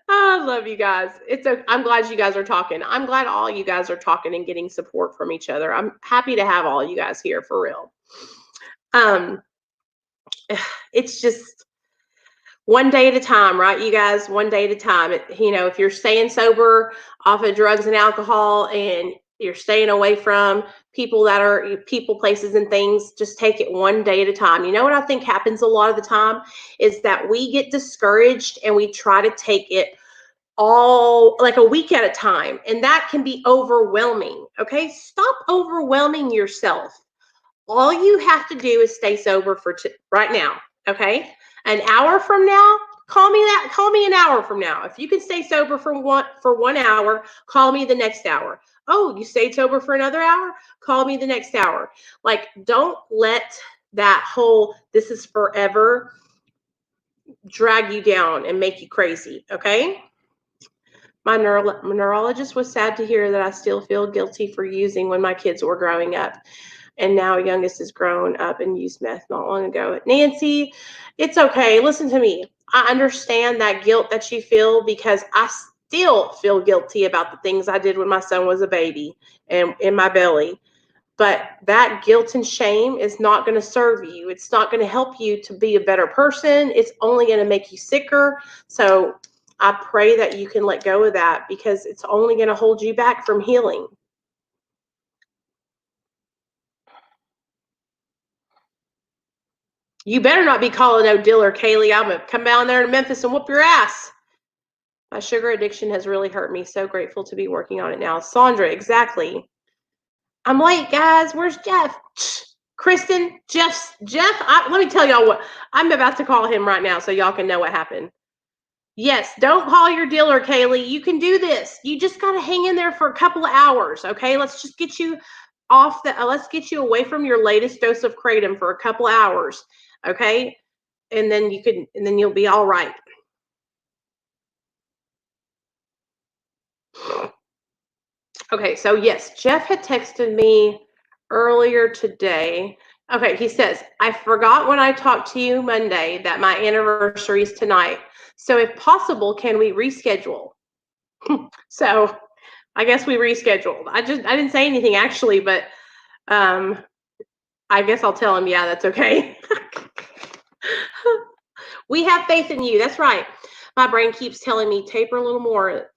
I love you guys. I'm glad you guys are talking. I'm glad all you guys are talking and getting support from each other. I'm happy to have all you guys here for real. It's just one day at a time, right, you guys? One day at a time. If you're staying sober off of drugs and alcohol and you're staying away from people, places, and things, just take it one day at a time. You know what I think happens a lot of the time is that we get discouraged and we try to take it all like a week at a time, and that can be overwhelming. Okay, stop overwhelming yourself. All you have to do is stay sober for right now. Okay, an hour from now, call me an hour from now. If you can stay sober for 1 hour, call me the next hour. Oh, you stayed sober for another hour, call me the next hour. Like, don't let that whole this is forever drag you down and make you crazy. Okay. My neurologist was sad to hear that I still feel guilty for using when my kids were growing up. And now youngest has grown up and used meth not long ago. Nancy, it's okay. Listen to me. I understand that guilt that you feel because I still feel guilty about the things I did when my son was a baby and in my belly. But that guilt and shame is not going to serve you. It's not going to help you to be a better person. It's only going to make you sicker. So I pray that you can let go of that because it's only going to hold you back from healing. You better not be calling no dealer, Kaylee. I'm going to come down there to Memphis and whoop your ass. My sugar addiction has really hurt me. So grateful to be working on it now. Sandra, exactly. I'm late, guys. Where's Jeff? Kristen, Jeff, let me tell y'all what. I'm about to call him right now so y'all can know what happened. Yes, don't call your dealer, Kaylee. You can do this. You just got to hang in there for a couple of hours, okay? Let's just get you let's get you away from your latest dose of kratom for a couple of hours, okay? And then you'll be all right. Okay, so yes, Jeff had texted me earlier today. Okay, he says, I forgot when I talked to you Monday that my anniversary is tonight. So if possible, can we reschedule? So I guess we rescheduled. I didn't say anything actually, but I guess I'll tell him, yeah, that's okay. We have faith in you. That's right. My brain keeps telling me taper a little more.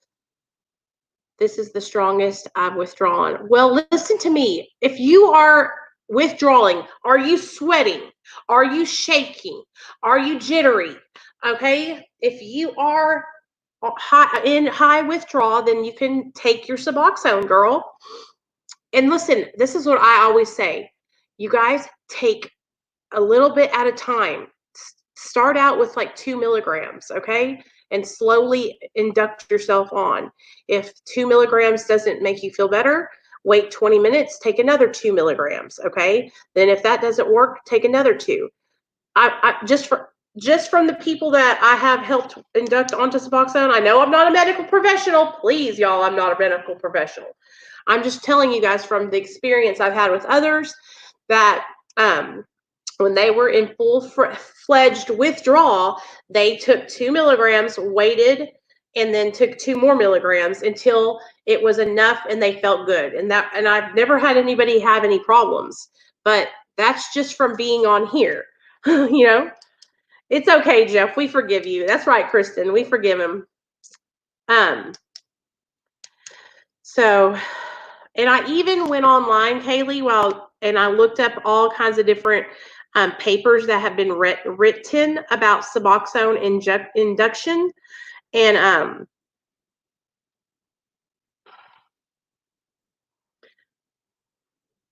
This is the strongest I've withdrawn. Well, listen to me. If you are withdrawing, are you sweating? Are you shaking? Are you jittery? Okay. If you are in high withdrawal, then you can take your Suboxone, girl. And listen, this is what I always say. You guys take a little bit at a time. Start out with like 2 milligrams, okay? And slowly induct yourself on. If 2 milligrams doesn't make you feel better, wait 20 minutes, take another 2 milligrams, okay? Then if that doesn't work, take another 2. I just from the people that I have helped induct onto Suboxone, I know I'm not a medical professional. Please, y'all, I'm not a medical professional. I'm just telling you guys from the experience I've had with others that when they were in full-fledged withdrawal, they took 2 milligrams, waited, and then took 2 more milligrams until it was enough and they felt good. And I've never had anybody have any problems, but that's just from being on here. You know, it's okay, Jeff. We forgive you. That's right, Kristen. We forgive him. So, and I even went online, Kaylee, and I looked up all kinds of different papers that have been written about Suboxone induction, and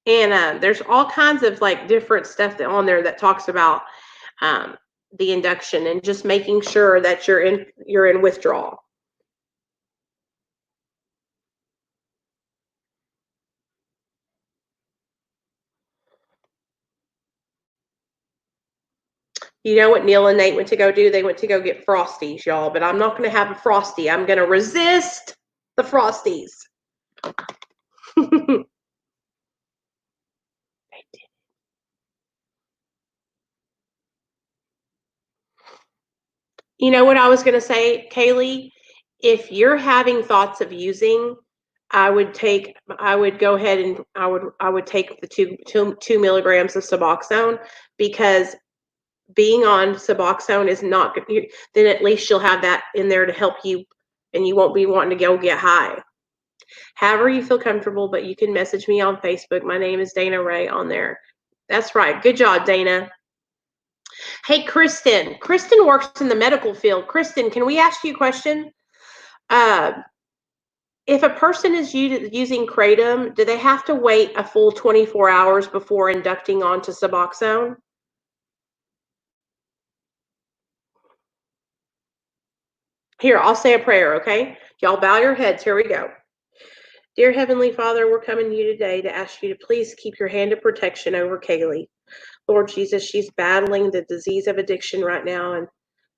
there's all kinds of like different stuff on there that talks about the induction and just making sure that you're in withdrawal. You know what Neil and Nate went to go do? They went to go get Frosties, y'all. But I'm not going to have a Frosty. I'm going to resist the Frosties. You know what I was going to say, Kaylee? If you're having thoughts of using, I would go ahead and I would take the 2 milligrams of Suboxone, because being on Suboxone is not good. Then at least you'll have that in there to help you, and you won't be wanting to go get high. However you feel comfortable, but you can message me on Facebook. My name is Dana Ray on there. That's right. Good job, Dana. Hey, Kristen. Kristen works in the medical field. Kristen, can we ask you a question? If a person is using kratom, do they have to wait a full 24 hours before inducting onto Suboxone? Here, I'll say a prayer, okay? Y'all bow your heads. Here we go. Dear Heavenly Father, we're coming to you today to ask you to please keep your hand of protection over Kaylee. Lord Jesus, she's battling the disease of addiction right now, and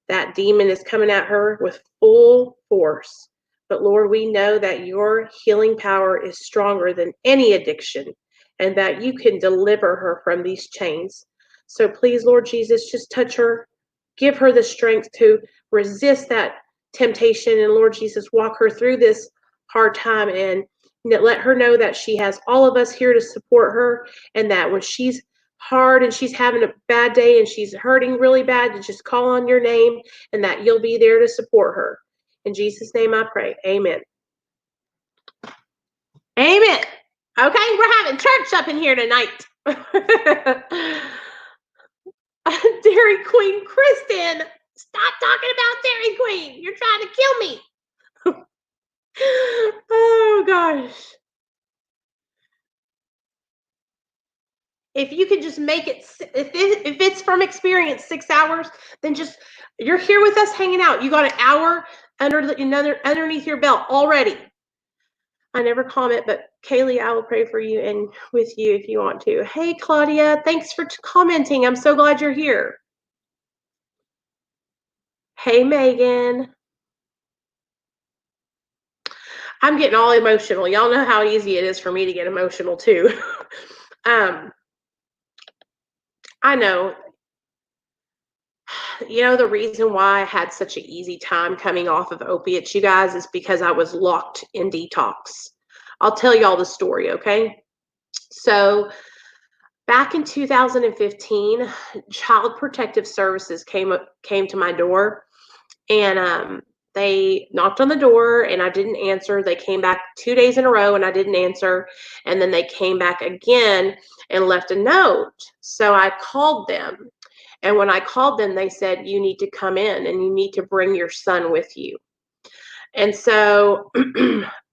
that demon is coming at her with full force. But Lord, we know that your healing power is stronger than any addiction, and that you can deliver her from these chains. So please, Lord Jesus, just touch her, give her the strength to resist that temptation, and Lord Jesus, walk her through this hard time, and let her know that she has all of us here to support her, and that when she's hard and she's having a bad day and she's hurting really bad, to just call on your name, and that you'll be there to support her. In Jesus' name I pray. Amen. Amen. Okay, we're having church up in here tonight. Dairy Queen, Kristen, stop talking about Dairy Queen. You're trying to kill me. Oh gosh. If you could just make it, if it's from experience 6 hours, then just, you're here with us hanging out. You got an hour underneath your belt already. I never comment, but Kaylee, I will pray for you and with you if you want to. Hey, Claudia, thanks for commenting. I'm so glad you're here. Hey, Megan. I'm getting all emotional. Y'all know how easy it is for me to get emotional too. I know. You know, the reason why I had such an easy time coming off of opiates, you guys, is because I was locked in detox. I'll tell y'all the story, okay? So back in 2015, Child Protective Services came to my door, and they knocked on the door and I didn't answer. They came back 2 days in a row and I didn't answer, and then they came back again and left a note. So I called them, and when I called them, they said, you need to come in and you need to bring your son with you. And so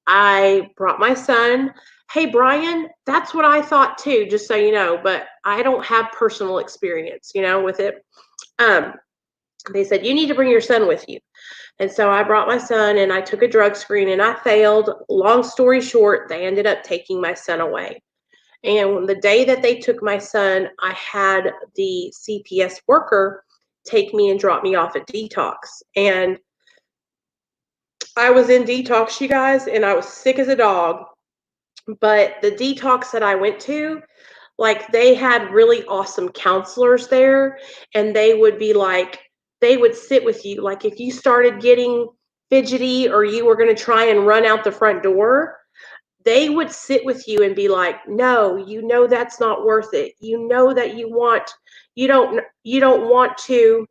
I brought my son. Hey, Brian, that's what I thought too, just so you know, but I don't have personal experience, with it. They said, you need to bring your son with you. And so I brought my son and I took a drug screen and I failed. Long story short, they ended up taking my son away. And the day that they took my son, I had the CPS worker take me and drop me off at detox. And I was in detox, you guys, and I was sick as a dog. But the detox that I went to, like, they had really awesome counselors there, and they would be like, they would sit with you. Like, if you started getting fidgety or you were going to try and run out the front door, they would sit with you and be like, no, that's not worth it. That you don't want to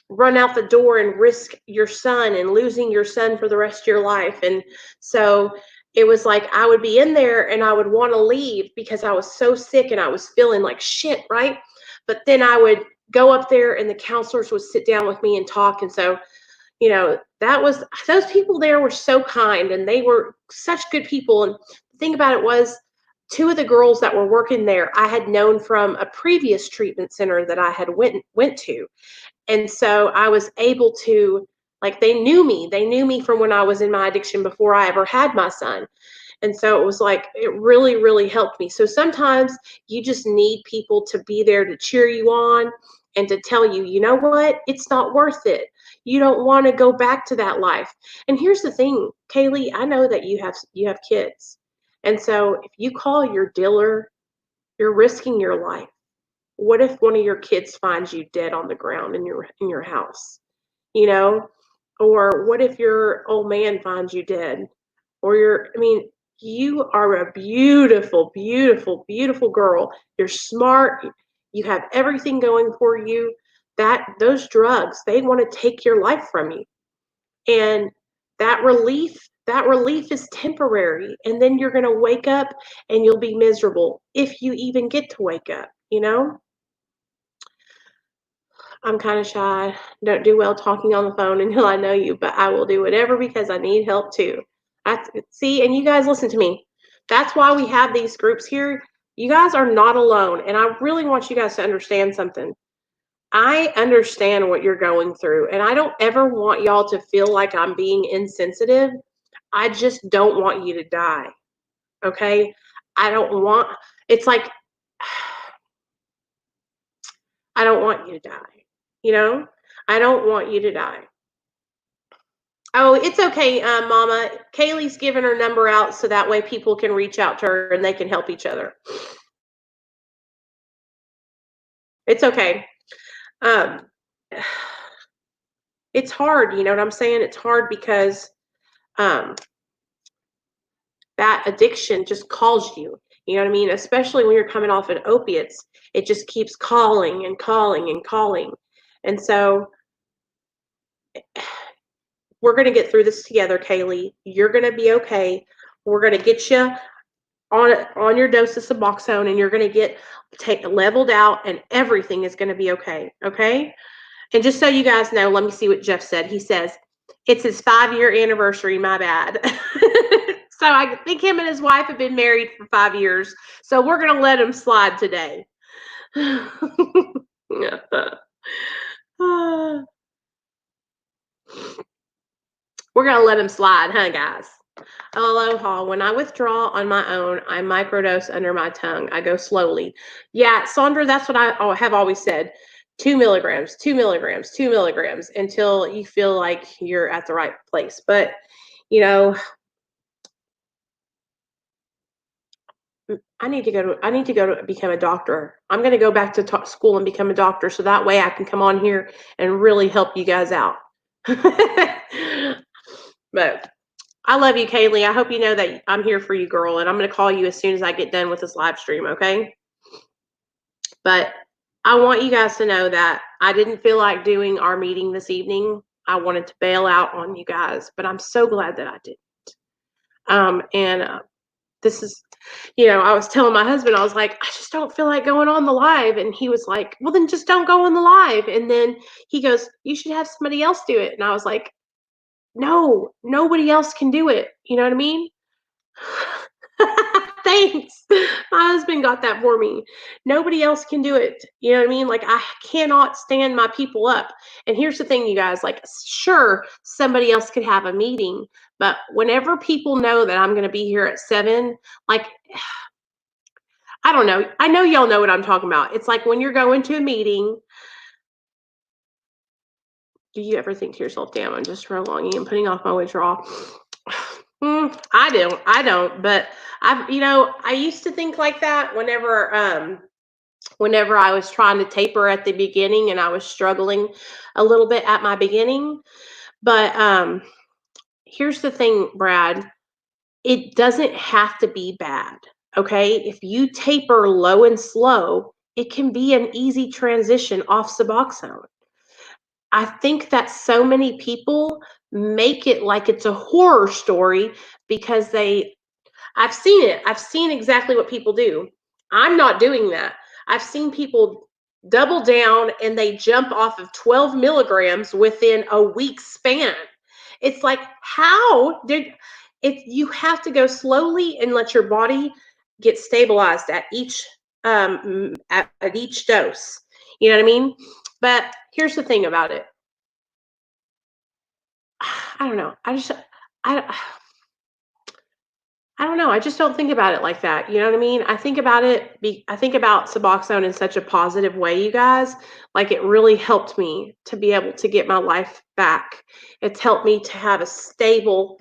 run out the door and risk your son and losing your son for the rest of your life. And so it was like I would be in there and I would want to leave because I was so sick and I was feeling like shit, right? But then I would go up there and the counselors would sit down with me and talk. And so, those people there were so kind and they were such good people. And the thing about it was, two of the girls that were working there I had known from a previous treatment center that I had went to. And so I was able to, like, they knew me from when I was in my addiction before I ever had my son. And so it was like, it really, really helped me. So sometimes you just need people to be there to cheer you on and to tell you, you know what, it's not worth it. You don't want to go back to that life. And here's the thing, Kaylee, I know that you have kids. And so if you call your dealer, you're risking your life. What if one of your kids finds you dead on the ground in your house? You know? Or what if your old man finds you dead? Or you are a beautiful, beautiful, beautiful girl. You're smart. You have everything going for you. Those drugs, they want to take your life from you. And that relief is temporary. And then you're going to wake up and you'll be miserable if you even get to wake up, I'm kind of shy. Don't do well talking on the phone until I know you, but I will do whatever because I need help too. See, and you guys listen to me. That's why we have these groups here. You guys are not alone. And I really want you guys to understand something. I understand what you're going through, and I don't ever want y'all to feel like I'm being insensitive. I just don't want you to die. Okay? I don't want, it's like, I don't want you to die. I don't want you to die. Oh, it's okay, Mama. Kaylee's giving her number out so that way people can reach out to her and they can help each other. It's okay. It's hard, you know what I'm saying? It's hard because that addiction just calls you. You know what I mean? Especially when you're coming off of opiates, it just keeps calling and calling and calling. And so we're going to get through this together, Kaylee. You're going to be okay. We're going to get you on your dose of Suboxone, and you're going to get leveled out, and everything is going to be okay. Okay. And just so you guys know, let me see what Jeff said. He says it's his 5-year anniversary. My bad. So I think him and his wife have been married for 5 years. So we're going to let him slide today. We're going to let him slide, huh, guys? Aloha. When I withdraw on my own, I microdose under my tongue. I go slowly. Yeah, Sandra, that's what I have always said. 2 milligrams, 2 milligrams, 2 milligrams until you feel like you're at the right place. But, you know, I need to go to become a doctor. I'm going to go back to school and become a doctor so that way I can come on here and really help you guys out. But I love you, Kaylee. I hope you know that I'm here for you, girl, and I'm going to call you as soon as I get done with this live stream, okay? But I want you guys to know that I didn't feel like doing our meeting this evening. I wanted to bail out on you guys, but I'm so glad that I didn't. This is, I was telling my husband, I was like, I just don't feel like going on the live. And he was like, well, then just don't go on the live. And then he goes, you should have somebody else do it. And I was like, no, nobody else can do it. You know what I mean? Thanks. My husband got that for me. Nobody else can do it. You know what I mean? Like, I cannot stand my people up. And here's the thing, you guys, like, sure, somebody else could have a meeting, but whenever people know that I'm going to be here at 7, like, I don't know. I know y'all know what I'm talking about. It's like when you're going to a meeting, do you ever think to yourself, damn, I'm just prolonging and putting off my withdrawal? I don't, but I used to think like that whenever I was trying to taper at the beginning and I was struggling a little bit at my beginning. But here's the thing, Brad, it doesn't have to be bad. Okay. If you taper low and slow, it can be an easy transition off Suboxone. I think that so many people make it like it's a horror story because I've seen it. I've seen exactly what people do. I'm not doing that. I've seen people double down and they jump off of 12 milligrams within a week span. It's like, if you have to go slowly and let your body get stabilized at each dose. You know what I mean? But here's the thing about it. I don't know. I don't know. I just don't think about it like that. You know what I mean? I think about Suboxone in such a positive way, you guys. Like, it really helped me to be able to get my life back. It's helped me to have a stable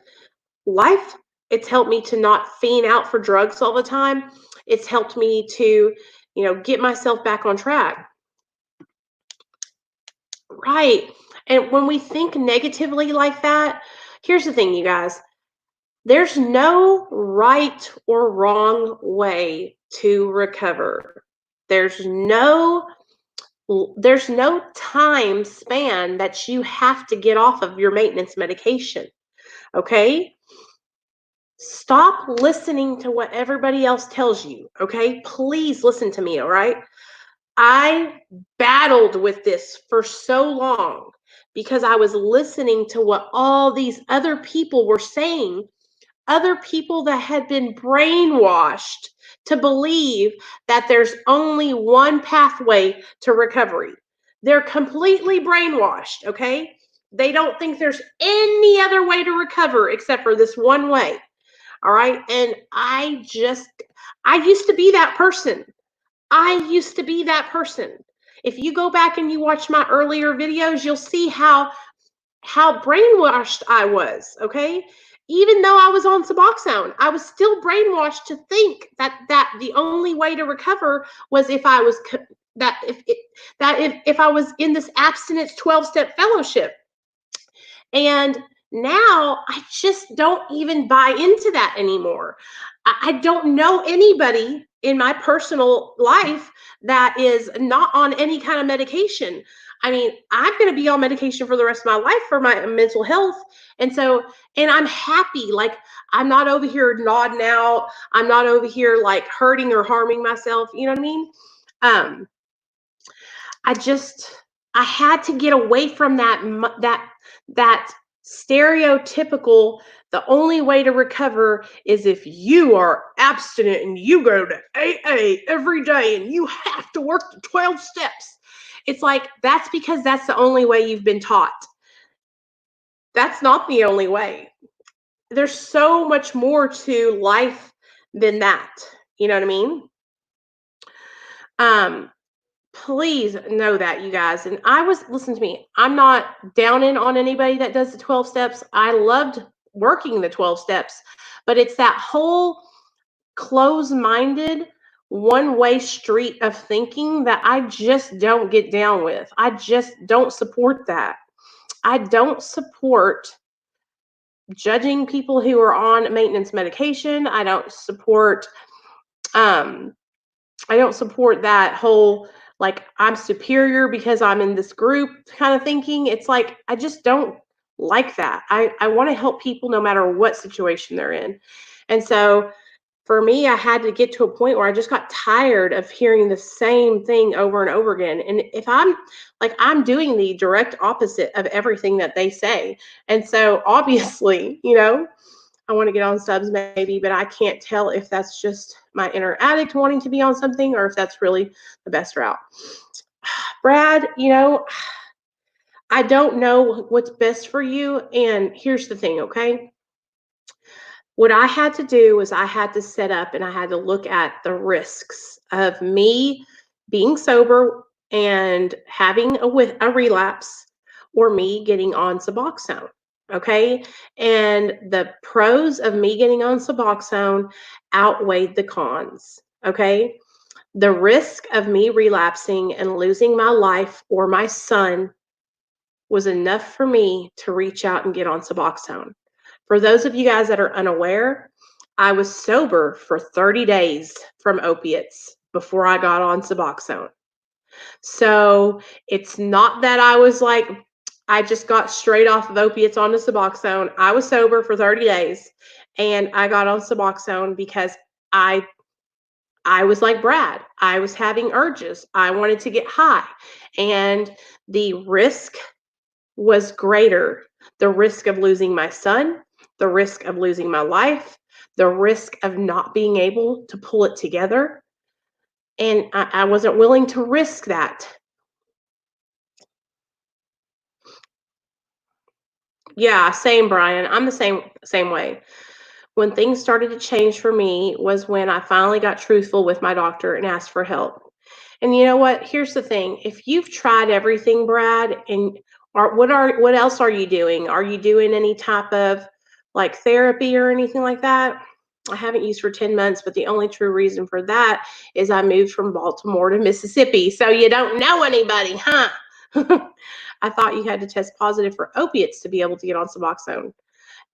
life. It's helped me to not fiend out for drugs all the time. It's helped me to, get myself back on track. Right. And when we think negatively like that, here's the thing, you guys. There's no right or wrong way to recover. There's no time span that you have to get off of your maintenance medication. Okay? Stop listening to what everybody else tells you. Okay? Please listen to me, all right? I battled with this for so long because I was listening to what all these other people were saying. Other people that had been brainwashed to believe that there's only one pathway to recovery. They're completely brainwashed, okay? They don't think there's any other way to recover except for this one way. All right? And I used to be that person. If you go back and you watch my earlier videos, you'll see how brainwashed I was, okay? Even though I was on Suboxone, I was still brainwashed to think that the only way to recover was if I was if I was in this abstinence 12-step fellowship. And now I just don't even buy into that anymore. I don't know anybody in my personal life that is not on any kind of medication. I mean, I'm going to be on medication for the rest of my life for my mental health. And so, and I'm happy. Like, I'm not over here nodding out. I'm not over here like hurting or harming myself. You know what I mean? Um, I had to get away from that stereotypical, the only way to recover is if you are abstinent and you go to AA every day and you have to work the 12 steps. It's like, that's because that's the only way you've been taught. That's not the only way. There's so much more to life than that. You know what I mean? Um, Please know that, you guys. And listen to me, I'm not downing on anybody that does the 12 steps. I loved working the 12 steps, but it's that whole close-minded, one-way street of thinking that I just don't get down with. I just don't support that. I don't support judging people who are on maintenance medication. Um, I don't support that whole like I'm superior because I'm in this group kind of thinking. It's like I just don't like that. I want to help people no matter what situation they're in. And so for me, I had to get to a point where I just got tired of hearing the same thing over and over again. And if I'm doing the direct opposite of everything that they say. And so obviously, I want to get on subs maybe, but I can't tell if that's just my inner addict wanting to be on something or if that's really the best route. Brad, I don't know what's best for you. And here's the thing, okay? What I had to do was I had to set up and I had to look at the risks of me being sober and having a relapse or me getting on Suboxone. Okay. And the pros of me getting on Suboxone outweighed the cons. Okay. The risk of me relapsing and losing my life or my son was enough for me to reach out and get on Suboxone. For those of you guys that are unaware, I was sober for 30 days from opiates before I got on Suboxone. So it's not that I just got straight off of opiates onto Suboxone. I was sober for 30 days and I got on Suboxone because I was like Brad. I was having urges. I wanted to get high. And the risk was greater. The risk of losing my son, the risk of losing my life, the risk of not being able to pull it together. And I wasn't willing to risk that. Yeah, same, Brian. I'm the same way. When things started to change for me was when I finally got truthful with my doctor and asked for help. And you know what? Here's the thing. If you've tried everything, Brad, and what else are you doing? Are you doing any type of like therapy or anything like that? I haven't used for 10 months, but the only true reason for that is I moved from Baltimore to Mississippi. So you don't know anybody, huh? I thought you had to test positive for opiates to be able to get on Suboxone.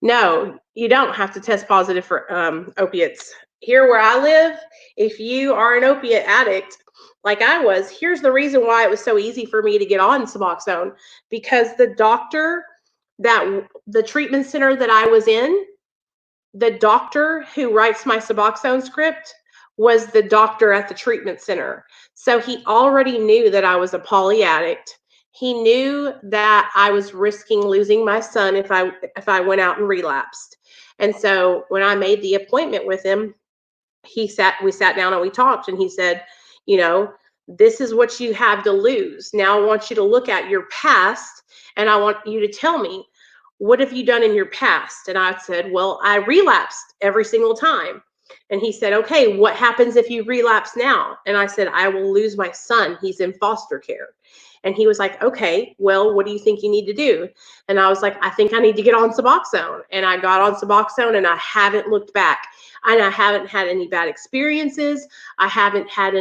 No, you don't have to test positive for opiates. Here where I live, if you are an opiate addict, like I was, here's the reason why it was so easy for me to get on Suboxone. Because the treatment center that I was in, the doctor who writes my Suboxone script was the doctor at the treatment center. So he already knew that I was a poly addict. He knew that I was risking losing my son if I went out and relapsed. And so when I made the appointment with him, we sat down and we talked, and he said, this is what you have to lose. Now I want you to look at your past and I want you to tell me, what have you done in your past? And I said, well, I relapsed every single time. And he said, okay, what happens if you relapse now? And I said, I will lose my son. He's in foster care. And he was like, okay, well, what do you think you need to do? And I was like, I think I need to get on Suboxone. And I got on Suboxone and I haven't looked back. And I haven't had any bad experiences. I haven't had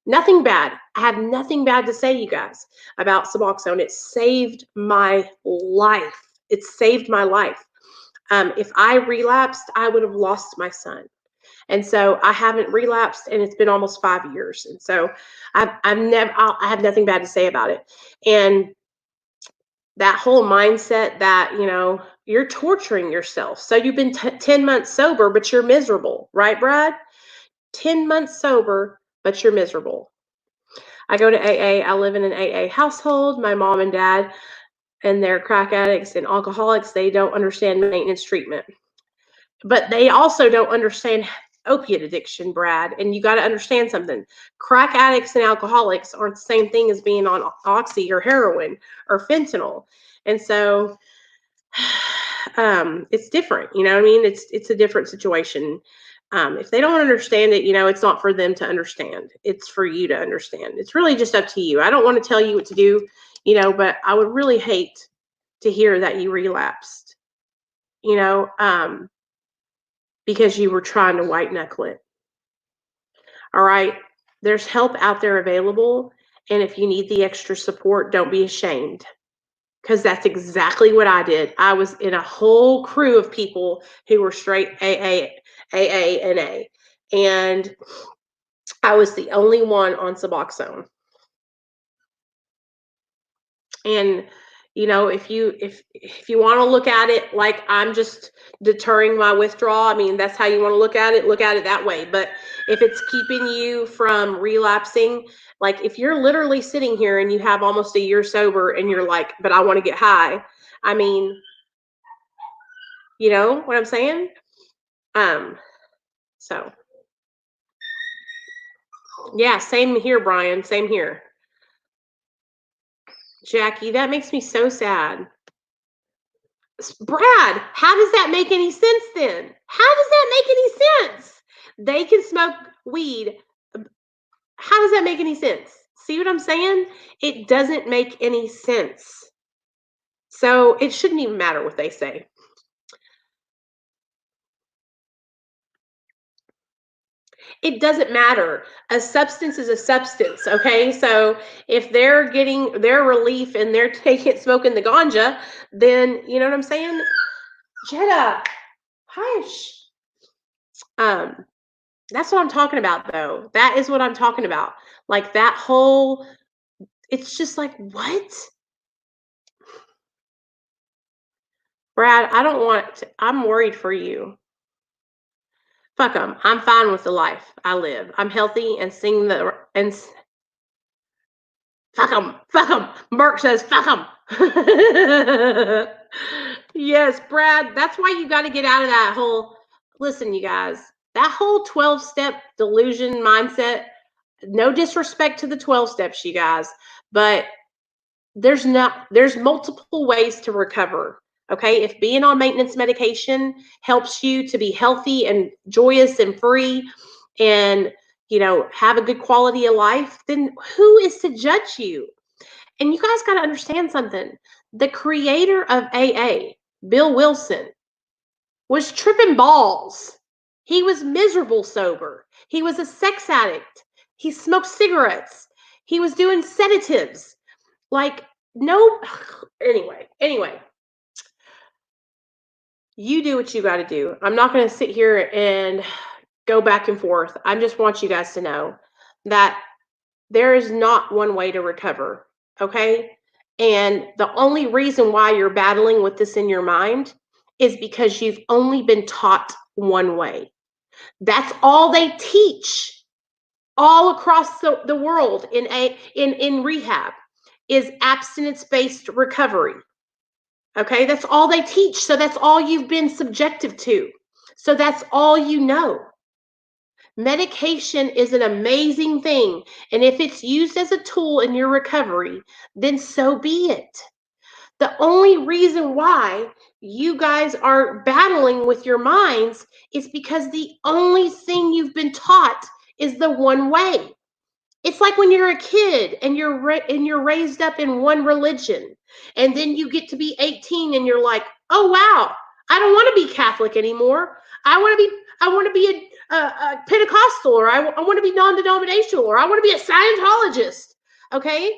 nothing bad. I have nothing bad to say, you guys, about Suboxone. It saved my life. It saved my life. If I relapsed, I would have lost my son. And so I haven't relapsed, and it's been almost 5 years. And so I have nothing bad to say about it. And that whole mindset that, you're torturing yourself. So you've been 10 months sober, but you're miserable, right, Brad? 10 months sober, but you're miserable. I go to AA. I live in an AA household. My mom and dad, and they're crack addicts and alcoholics. They don't understand maintenance treatment. But they also don't understand opiate addiction, Brad. And you got to understand something. Crack addicts and alcoholics aren't the same thing as being on oxy or heroin or fentanyl. And so it's different. You know what I mean? It's a different situation. If they don't understand it, it's not for them to understand. It's for you to understand. It's really just up to you. I don't want to tell you what to do, but I would really hate to hear that you relapsed, because you were trying to white knuckle it. All right. There's help out there available. And if you need the extra support, don't be ashamed. Because that's exactly what I did. I was in a whole crew of people who were straight AA, and A. And I was the only one on Suboxone. And if you want to look at it like I'm just deterring my withdrawal, I mean, that's how you want to look at it that way. But if it's keeping you from relapsing, like if you're literally sitting here and you have almost a year sober and you're like, but I want to get high, I mean, you know what I'm saying? So yeah, same here, Brian, same here. Jackie, that makes me so sad. Brad, how does that make any sense then? How does that make any sense? They can smoke weed. How does that make any sense? See what I'm saying? It doesn't make any sense. So it shouldn't even matter what they say. It doesn't matter. A substance is a substance, okay? So if they're getting their relief and they're smoking the ganja, then you know what I'm saying? Jetta, hush. That's what I'm talking about, though. That is what I'm talking about. Like that whole, it's just like, what? Brad, I don't want to, I'm worried for you. Fuck them. I'm fine with the life I live. I'm healthy and sing the, and fuck them. Fuck them. Burke says, fuck them. Yes, Brad, that's why you got to get out of that whole, listen, you guys, that whole 12-step delusion mindset, no disrespect to the 12 steps, you guys, but there's multiple ways to recover. Okay. If being on maintenance medication helps you to be healthy and joyous and free and, have a good quality of life, then who is to judge you? And you guys got to understand something. The creator of AA, Bill Wilson, was tripping balls. He was miserable sober. He was a sex addict. He smoked cigarettes. He was doing sedatives. Like, no, anyway, you do what you got to do. I'm not going to sit here and go back and forth. I just want you guys to know that there is not one way to recover, okay? And the only reason why you're battling with this in your mind is because you've only been taught one way. That's all they teach all across the world in rehab is abstinence-based recovery. Okay, that's all they teach. So that's all you've been subjective to. So that's all you know. Medication is an amazing thing. And if it's used as a tool in your recovery, then so be it. The only reason why you guys are battling with your minds is because the only thing you've been taught is the one way. It's like when you're a kid and you're raised up in one religion, and then you get to be 18 and you're like, oh wow, I don't want to be Catholic anymore. I want to be a Pentecostal, or I want to be non-denominational, or I want to be a Scientologist. Okay,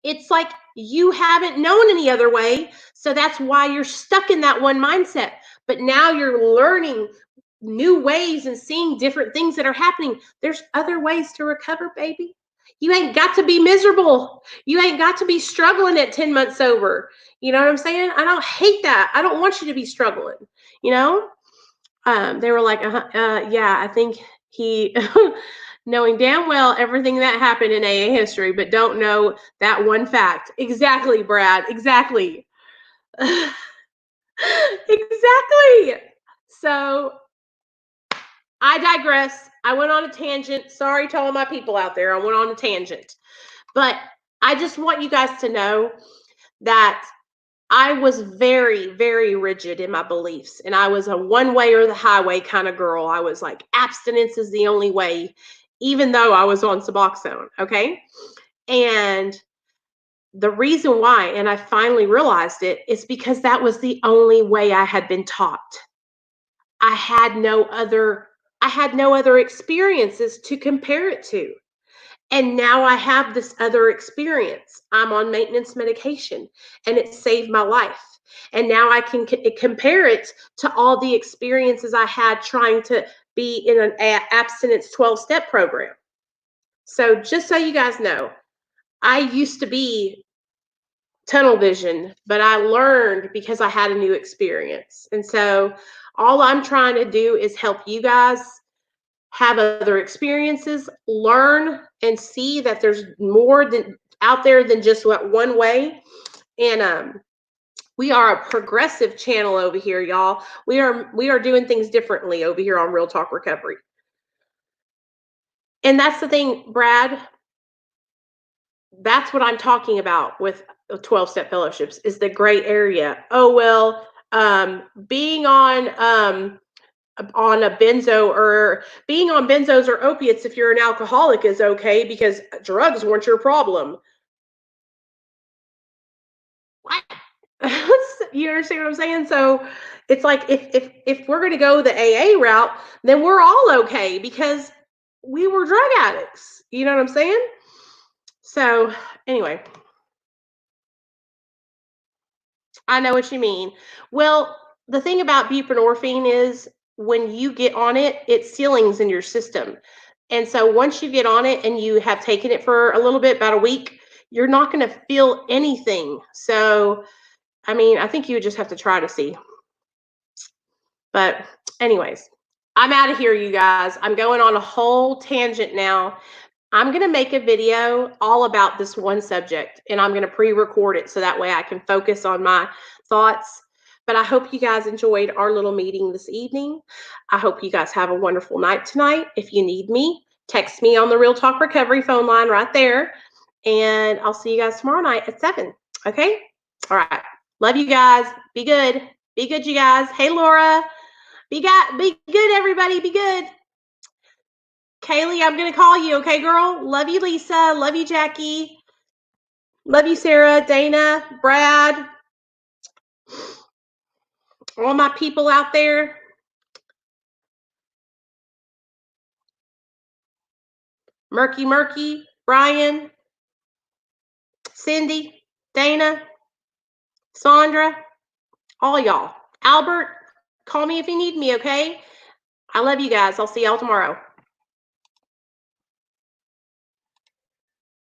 it's like you haven't known any other way, so that's why you're stuck in that one mindset. But now you're learning new ways and seeing different things that are happening. There's other ways to recover, baby. You ain't got to be miserable. You ain't got to be struggling at 10 months sober. You know what I'm saying? I don't hate that. I don't want you to be struggling, you know? They were like, yeah, I think he, knowing damn well everything that happened in AA history, but don't know that one fact. Exactly, Brad. Exactly. Exactly. So I digress. I went on a tangent. Sorry to all my people out there. I went on a tangent. But I just want you guys to know that I was very, very rigid in my beliefs. And I was a one way or the highway kind of girl. I was like, abstinence is the only way, even though I was on Suboxone. Okay. And the reason why, and I finally realized it, is because that was the only way I had been taught. I had no other experiences to compare it to. And now I have this other experience. I'm on maintenance medication and it saved my life. And now I can compare it to all the experiences I had trying to be in an abstinence 12-step program. So just so you guys know, I used to be tunnel vision, but I learned because I had a new experience. And so all I'm trying to do is help you guys have other experiences, learn and see that there's more than out there than just what one way. And we are a progressive channel over here, y'all. We are doing things differently over here on Real Talk Recovery. And that's the thing, Brad. That's what I'm talking about with 12-step fellowships is the gray area. Oh, well, being on a benzo or being on benzos or opiates if you're an alcoholic is okay because drugs weren't your problem. What? You understand what I'm saying? So it's like if we're going to go the AA route, then we're all okay because we were drug addicts. You know what I'm saying? So anyway, I know what you mean. Well, the thing about buprenorphine is when you get on it, it ceilings in your system. And so once you get on it and you have taken it for a little bit, about a week, you're not going to feel anything. So, I mean, I think you would just have to try to see. But anyways, I'm out of here, you guys. I'm going on a whole tangent now. I'm going to make a video all about this one subject and I'm going to pre-record it so that way I can focus on my thoughts. But I hope you guys enjoyed our little meeting this evening. I hope you guys have a wonderful night tonight. If you need me, text me on the Real Talk Recovery phone line right there. And I'll see you guys tomorrow night at 7. Okay? All right. Love you guys. Be good. Be good, you guys. Hey, Laura. Be good, everybody. Be good. Kaylee, I'm going to call you, okay, girl? Love you, Lisa. Love you, Jackie. Love you, Sarah, Dana, Brad. All my people out there. Murky, Brian, Cindy, Dana, Sandra, all y'all. Albert, call me if you need me, okay? I love you guys. I'll see y'all tomorrow.